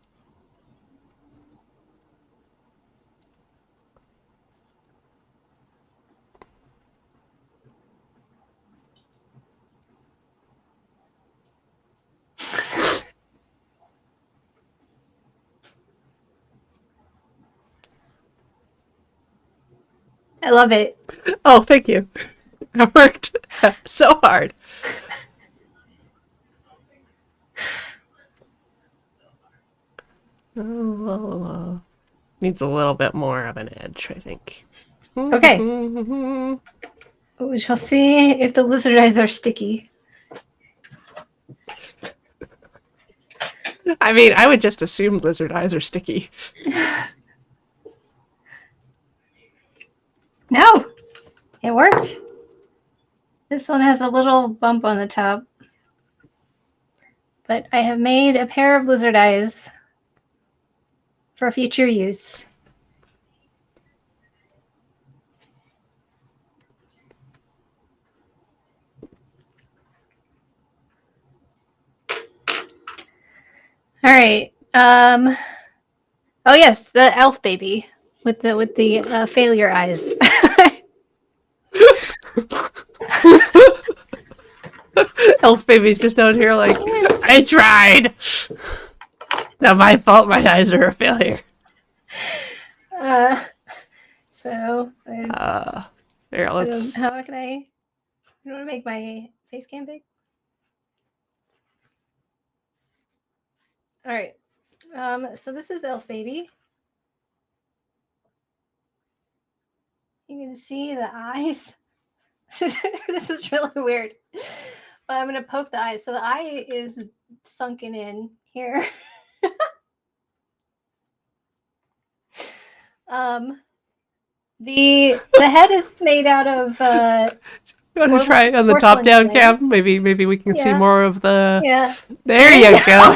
I love it. Oh, thank you. I worked so hard. Oh, needs a little bit more of an edge, I think. Okay. We shall see if the lizard eyes are sticky. I mean, I would just assume lizard eyes are sticky. No. This one has a little bump on the top. But I have made a pair of lizard eyes for future use. All right. Oh yes, the elf baby with the failure eyes. Elf baby's just out here like, I tried. Not my fault. My eyes are a failure. So Here, let's. how can I? You want to make my face cam big? All right. So this is elf baby. You can see the eyes. This is really weird. But I'm going to poke the eye. So the eye is sunken in here. The head is made out of You want to try on the top down cam? Maybe we can see more of the. Yeah. There you go.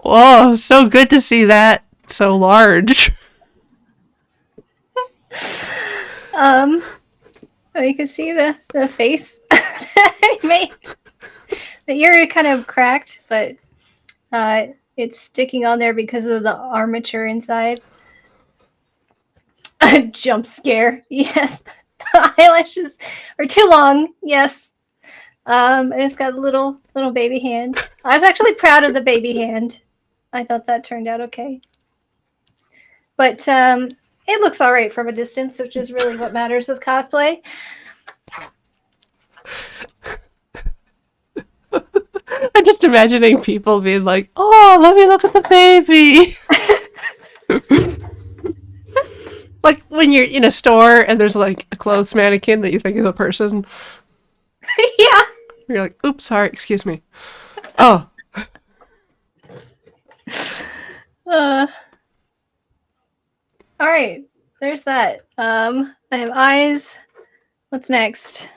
Whoa, so good to see that so large. You can see the face that I made. The ear kind of cracked, but it's sticking on there because of the armature inside. A jump scare, yes. The eyelashes are too long, yes. And it's got a little baby hand. I was actually proud of the baby hand. I thought that turned out okay. But it looks all right from a distance, which is really what matters with cosplay. I'm just imagining people being like, "Oh, let me look at the baby." Like when you're in a store and there's like a clothes mannequin that you think is a person. Yeah. You're like, "Oops, sorry, excuse me." Oh. All right. There's that. I have eyes. What's next?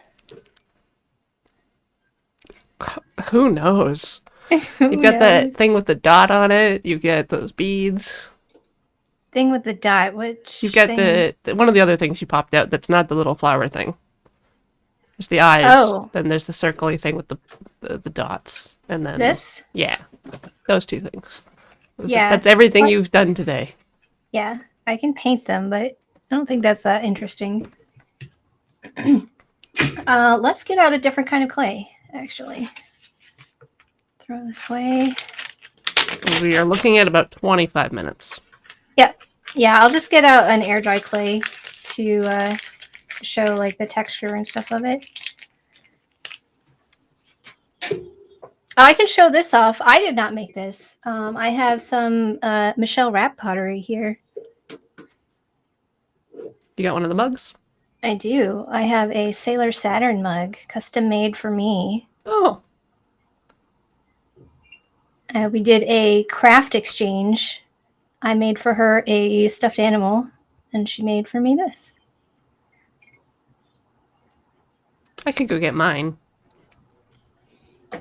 Who knows? You've got that thing with the dot on it. You get those beads. Thing with the dot. Which You've got the one of the other things you popped out. That's not the little flower thing. There's the eyes. Oh. Then there's the circly thing with the dots. And then this. Yeah, those two things. Yeah. That's everything you've done today. Yeah, I can paint them, but I don't think that's that interesting. Let's get out a different kind of clay, actually. Throw this away. We are looking at about 25 minutes. Yep. Yeah, I'll just get out an air dry clay to show like the texture and stuff of it. Oh, I can show this off. I did not make this. I have some Michelle Rapp pottery here. You got one of the mugs? I do. I have a Sailor Saturn mug, custom made for me. Oh. We did a craft exchange. I made for her a stuffed animal, and she made for me this. I could go get mine.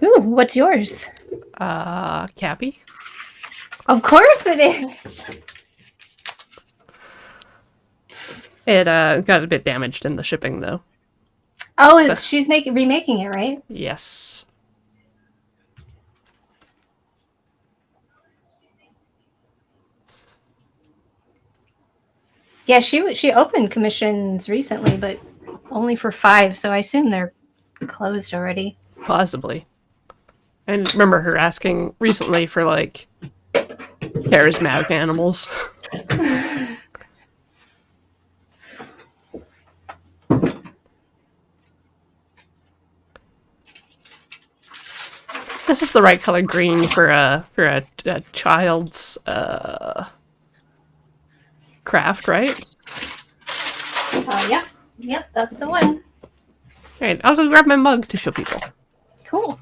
Ooh, what's yours? Cappy? Of course it is. It got a bit damaged in the shipping, though. Oh, she's remaking it, right? Yes. Yeah, she opened commissions recently, but only for 5, so I assume they're closed already. Possibly. I remember her asking recently for, like, charismatic animals. This is the right color green for a child's craft, right? Yep, that's the one. Alright, I'll go grab my mug to show people. Cool.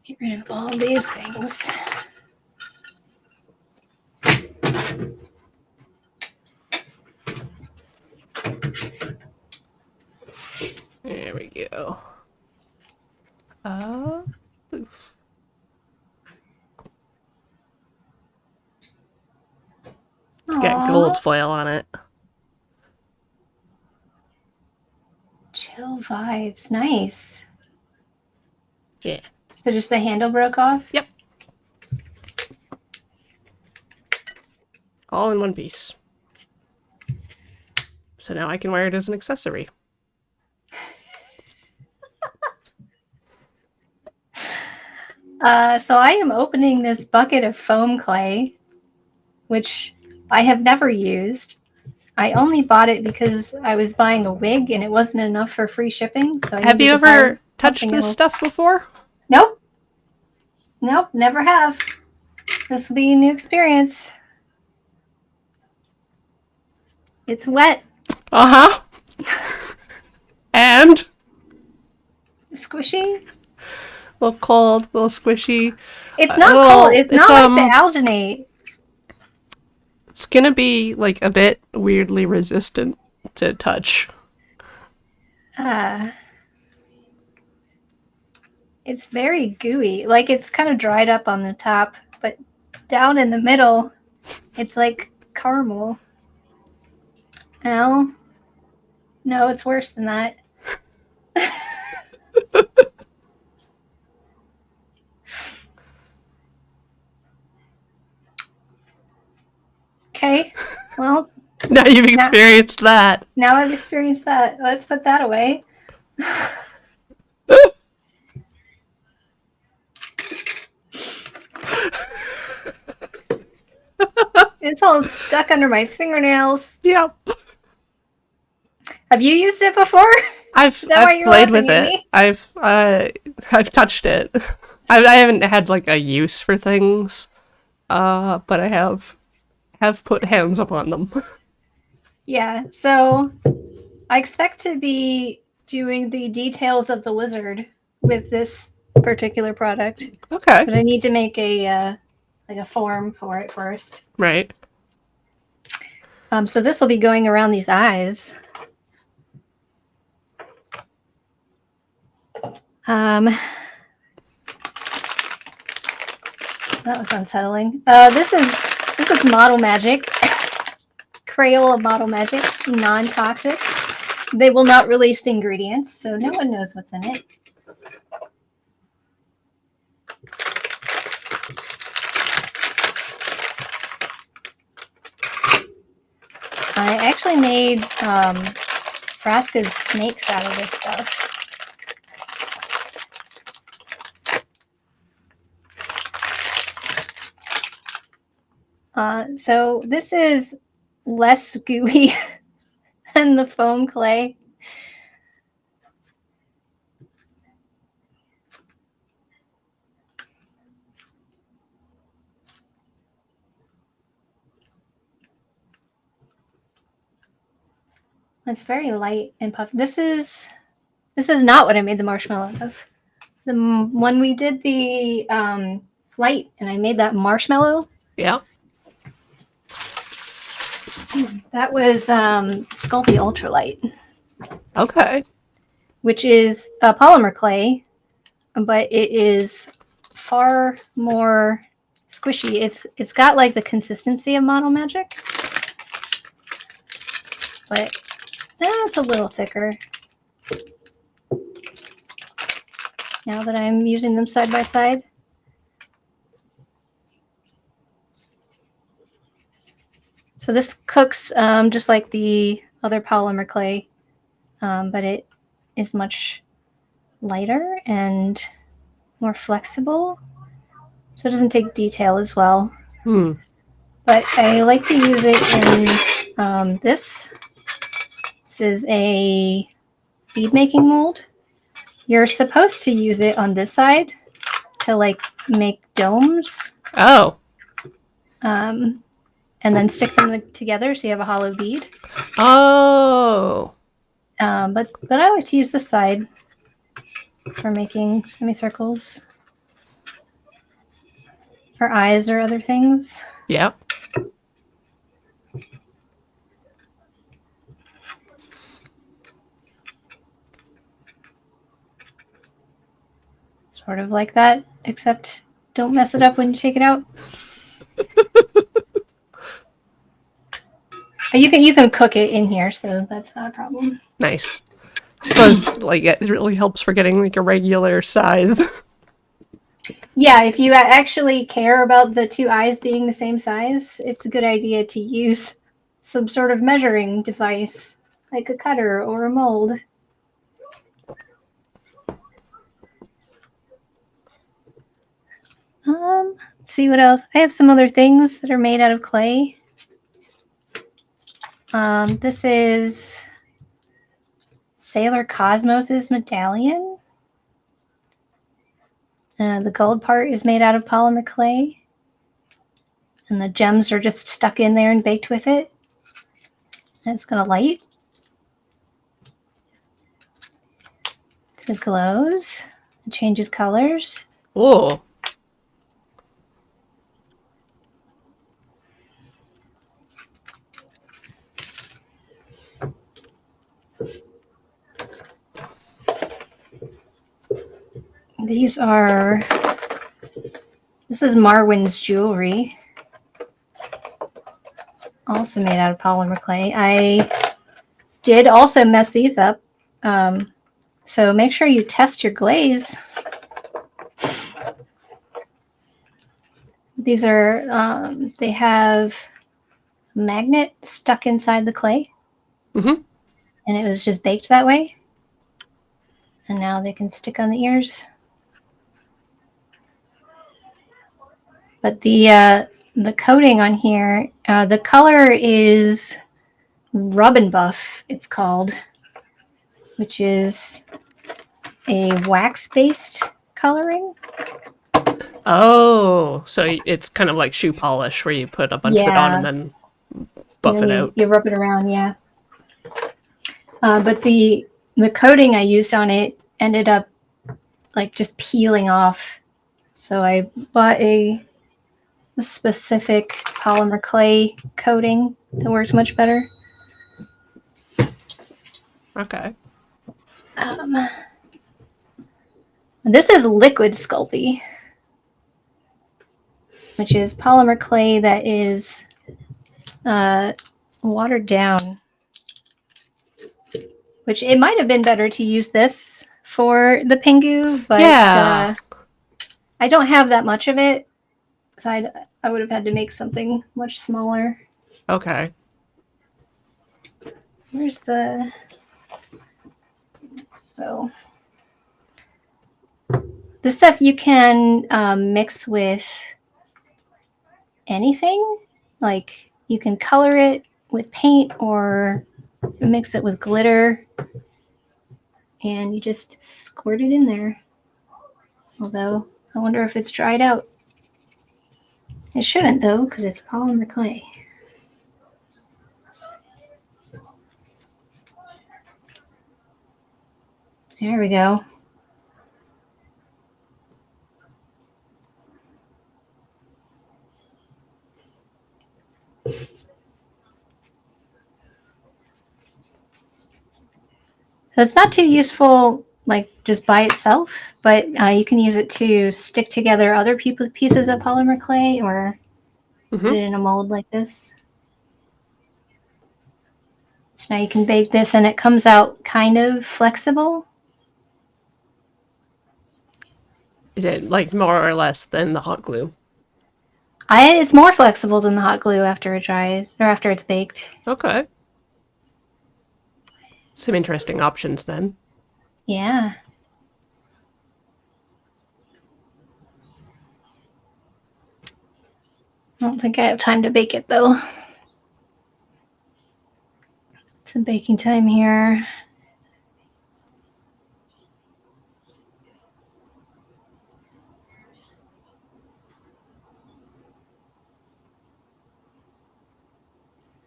Get rid of all these things. There we go. Poof. It's got gold Aw. foil on it. Chill vibes. Nice. Yeah. So just the handle broke off? Yep. All in one piece. So now I can wear it as an accessory. So I am opening this bucket of foam clay, which I have never used. I only bought it because I was buying a wig and it wasn't enough for free shipping. So I Have needed you to buy ever touched something this else. stuff before? Nope. Nope, never have. This will be a new experience. It's wet, Uh-huh. And squishy. a little cold, a little squishy. It's not Well, cold. It's not like the alginate. It's gonna be like a bit weirdly resistant to touch. It's very gooey. Like it's kind of dried up on the top, but down in the middle, it's like caramel. No, it's worse than that. Okay, well, Now you've experienced that. now I've experienced that. Let's put that away. It's all stuck under my fingernails. Yep. Have you used it before? I've why you're played with laughing at it. me? I've touched it. I haven't had like a use for things, but I have put hands upon them. Yeah, so I expect to be doing the details of the lizard with this particular product, Okay. but I need to make a form for it first. Right. So this will be going around these eyes. That was unsettling. This is Model Magic. Crayola Model Magic, non-toxic. They will not release the ingredients, so no one knows what's in it. I actually made Vraska's snakes out of this stuff. So this is less gooey than the foam clay. It's very light and puffy. This is not what I made the marshmallow of. When we did the flight and I made that marshmallow, Yeah. that was Sculpey Ultralight, Okay. which is a polymer clay, but it is far more squishy. It's got like the consistency of Model Magic, but it's a little thicker. Now that I'm using them side by side. So this cooks just like the other polymer clay, but it is much lighter and more flexible. So it doesn't take detail as well. But I like to use it in this. This is a bead making mold. You're supposed to use it on this side to like make domes. Oh. And then stick them together so you have a hollow bead. Oh. But I like to use this side for making semicircles. for eyes or other things. Yep. Sort of like that, except don't mess it up when you take it out. But you can cook it in here, so that's not a problem. Nice. I suppose like it really helps for getting like a regular size. Yeah, if you actually care about the two eyes being the same size, it's a good idea to use some sort of measuring device, like a cutter or a mold. Let's see what else. I have some other things that are made out of clay. This is Sailor Cosmos's medallion. The gold part is made out of polymer clay. And the gems are just stuck in there and baked with it. And it's going to light. So it glows. It changes colors. Oh. This is Marwin's jewelry. Also made out of polymer clay. I did also mess these up. So make sure you test your glaze. These are, they have a magnet stuck inside the clay. Mm-hmm. And it was just baked that way. And now they can stick on the ears. But the coating on here, the color is Rub and Buff, it's called, which is a wax-based coloring. Oh, so it's kind of like shoe polish where you put a bunch of it on and then buff it out. You rub it around, yeah. But the coating I used on it ended up like just peeling off. So I bought a specific polymer clay coating that worked much better. Okay. This is Liquid Sculpey, which is polymer clay that is watered down. Which it might have been better to use this for the Pingu, but Yeah. I don't have that much of it, so I would have had to make something much smaller. Okay. Where's the... So... This stuff you can mix with anything. Like, you can color it with paint or mix it with glitter. And you just squirt it in there. Although, I wonder if it's dried out. It shouldn't, though, because it's polymer clay. There we go. So it's not too useful, like just by itself, but you can use it to stick together other pieces of polymer clay or put it in a mold like this. So now you can bake this and it comes out kind of flexible. Is it like more or less than the hot glue? It's more flexible than the hot glue after it dries or after it's baked. Okay. Some interesting options then. Yeah. I don't think I have time to bake it though. Some baking time here.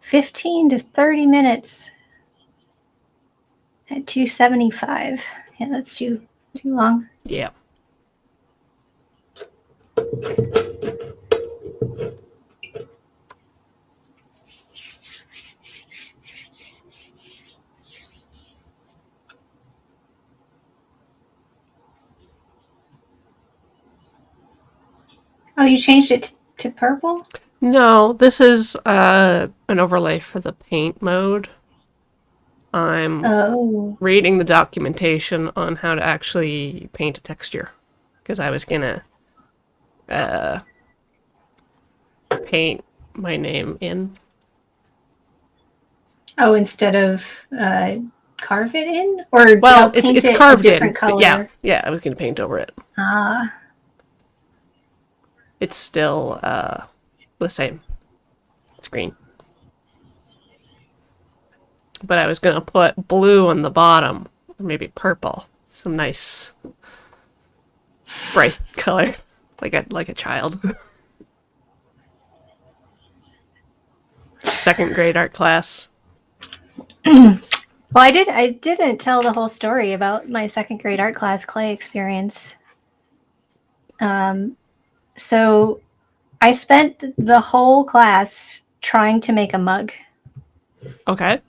$15 to 30 minutes at 275. Yeah, that's too long. Yeah. Oh, you changed it to purple? No, this is an overlay for the paint mode. I'm Oh. reading the documentation on how to actually paint a texture because I was gonna uh, paint my name in. Oh, instead of carve it in? Or Well, paint it's it a carved in, different but yeah, color? yeah, I was gonna paint over it. Ah. It's still the same. It's green. But I was gonna put blue on the bottom, or maybe purple. Some nice bright color, like a child. Second grade art class. Well, I didn't tell the whole story about my second grade art class clay experience. So I spent the whole class trying to make a mug, Okay.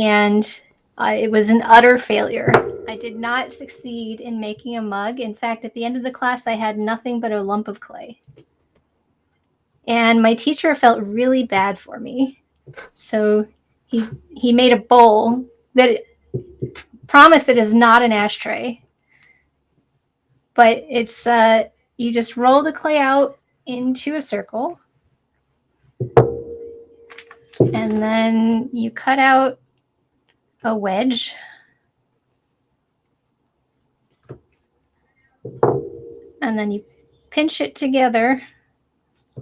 and it was an utter failure. I did not succeed in making a mug. In fact, at the end of the class, I had nothing but a lump of clay. And my teacher felt really bad for me. So he made a bowl that promised it is not an ashtray, but it's you just roll the clay out into a circle, and then you cut out a wedge, and then you pinch it together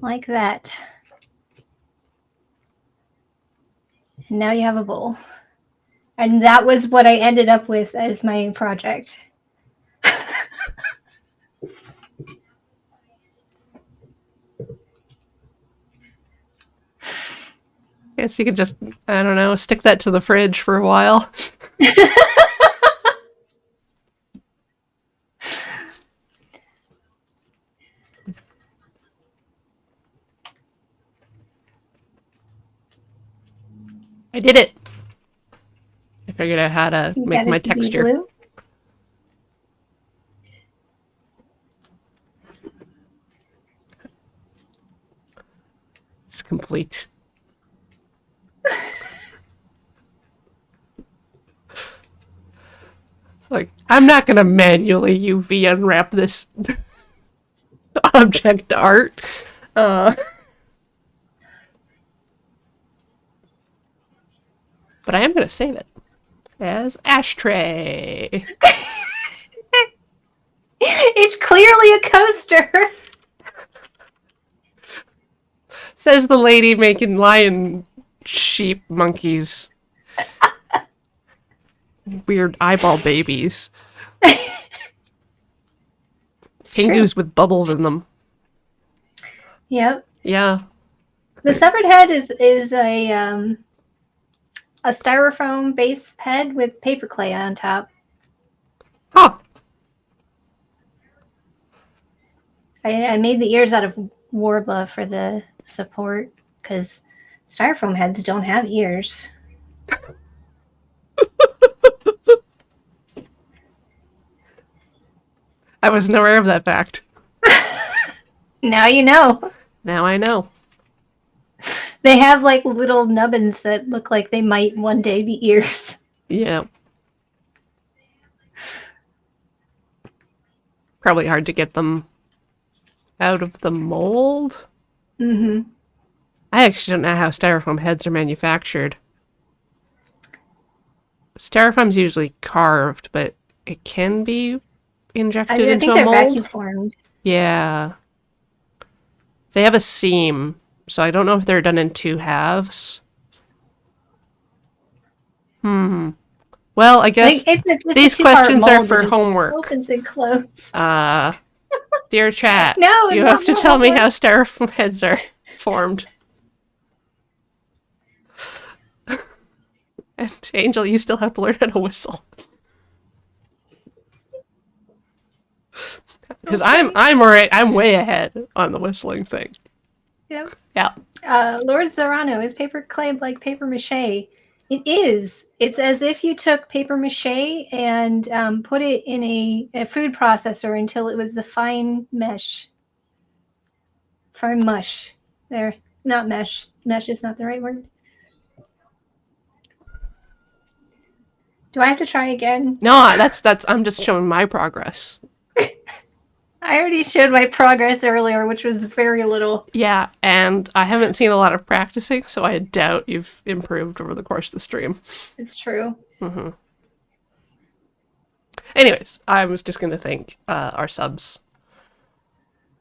like that. And now you have a bowl. And that was what I ended up with as my project. Guess you could just, I don't know, stick that to the fridge for a while. I did it. I figured out how to You make got my it to be texture. blue. It's complete. It's like, I'm not gonna manually UV unwrap this object art. Uh, but I am gonna save it as ashtray. It's clearly a coaster. Says the lady making lion sheep monkeys. Weird eyeball babies. Pingus with bubbles in them. Yep. Yeah. The severed head is a styrofoam base head with paper clay on top. Huh. I made the ears out of Warbler for the support because styrofoam heads don't have ears. I wasn't aware of that fact. Now you know. Now I know. They have like little nubbins that look like they might one day be ears. Yeah. Probably hard to get them out of the mold. Mm-hmm. I actually don't know how styrofoam heads are manufactured. Styrofoam's usually carved, but it can be injected I into think a they're mold. vacuum formed. Yeah. They have a seam, so I don't know if they're done in two halves. Well, I guess It's these a two-part questions are mold for that just homework. opens and closes. Dear chat, No, you not have to more tell me homework. how styrofoam heads are formed. And Angel, you still have to learn how to whistle. Because Okay. I'm way ahead on the whistling thing. Yep. Yeah. Lord Zarano, is paper clay like paper mache? It is. It's as if you took paper mache and put it in a food processor until it was a fine mesh. Farm mush. There. Not mesh. Mesh is not the right word. Do I have to try again? No, that's I'm just showing my progress. I already showed my progress earlier, which was very little. Yeah, and I haven't seen a lot of practicing, so I doubt you've improved over the course of the stream. It's true. Anyways, I was just going to thank our subs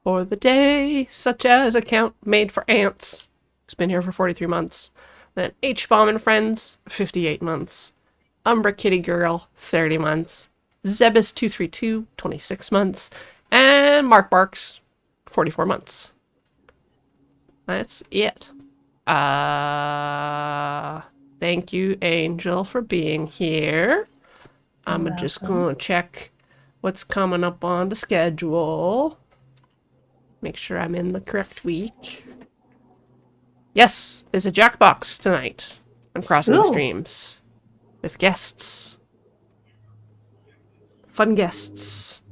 for the day, such as Account Made for Ants, who's been here for 43 months. Then H-Bomb and Friends, 58 months. Umbra Kitty Girl, 30 months. Zebus232, 26 months. And Mark Barks, 44 months. That's it. Thank you, Angel, for being here. I'm just going to check what's coming up on the schedule. Make sure I'm in the correct week. Yes, there's a Jackbox tonight on Crossing the Ooh. Streams with guests. Fun guests.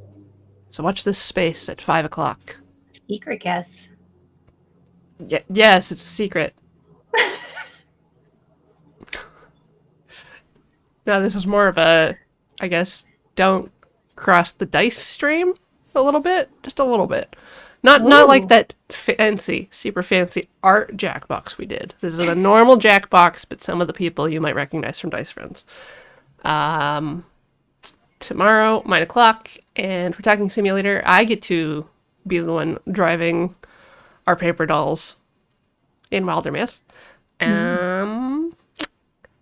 So watch this space at 5 o'clock. Secret guest. Yes, it's a secret. Now this is more of a, I guess, don't cross the dice stream a little bit, just a little bit. Not like Ooh. that super fancy art Jackbox we did. This is a normal Jackbox, but some of the people you might recognize from Dice Friends. Tomorrow, 9 o'clock, and for Talking Simulator, I get to be the one driving our paper dolls in Wildermyth.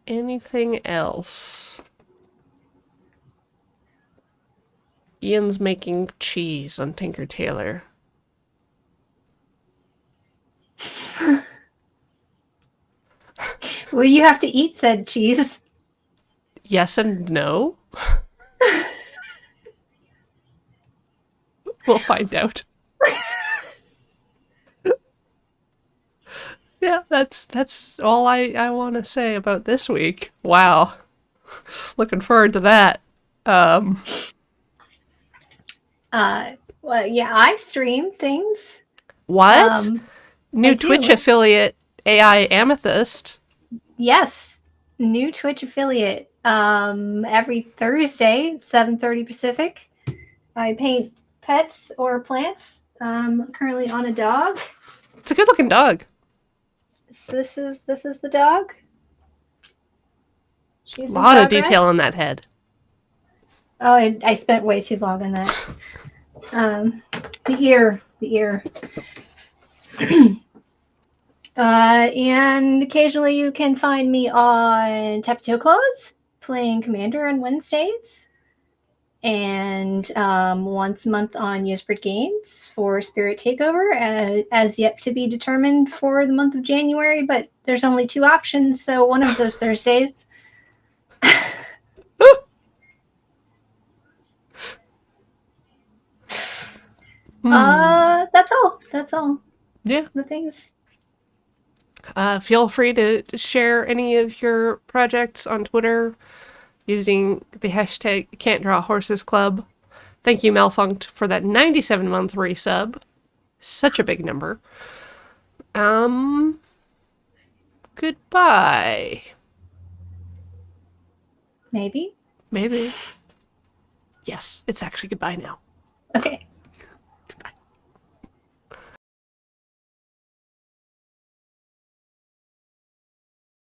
Anything else? Ian's making cheese on Tinker Tailor. Well, you have to eat said cheese. Yes and no. We'll find out. Yeah, that's all I want to say about this week. Wow. Looking forward to that. Well, yeah, I stream things. What? New I do. Twitch affiliate AI Amethyst. Yes, new Twitch affiliate. Every Thursday, 7:30 Pacific. I paint pets or plants. Currently on a dog. It's a good looking dog. So this is the dog. She's A in lot of progress. detail on that head. Oh, I spent way too long on that. The ear. And occasionally you can find me on Tapatio Claws playing Commander on Wednesdays. And once a month on Usbrid Games for Spirit Takeover, as yet to be determined for the month of January, but there's only 2 options, so one of those Thursdays. That's all. Yeah. The things. Feel free to share any of your projects on Twitter using the hashtag Can't Draw Horses Club. Thank you, Malfunct, for that 97-month resub. Such a big number. Goodbye. Maybe. Maybe. Yes, it's actually goodbye now. Okay.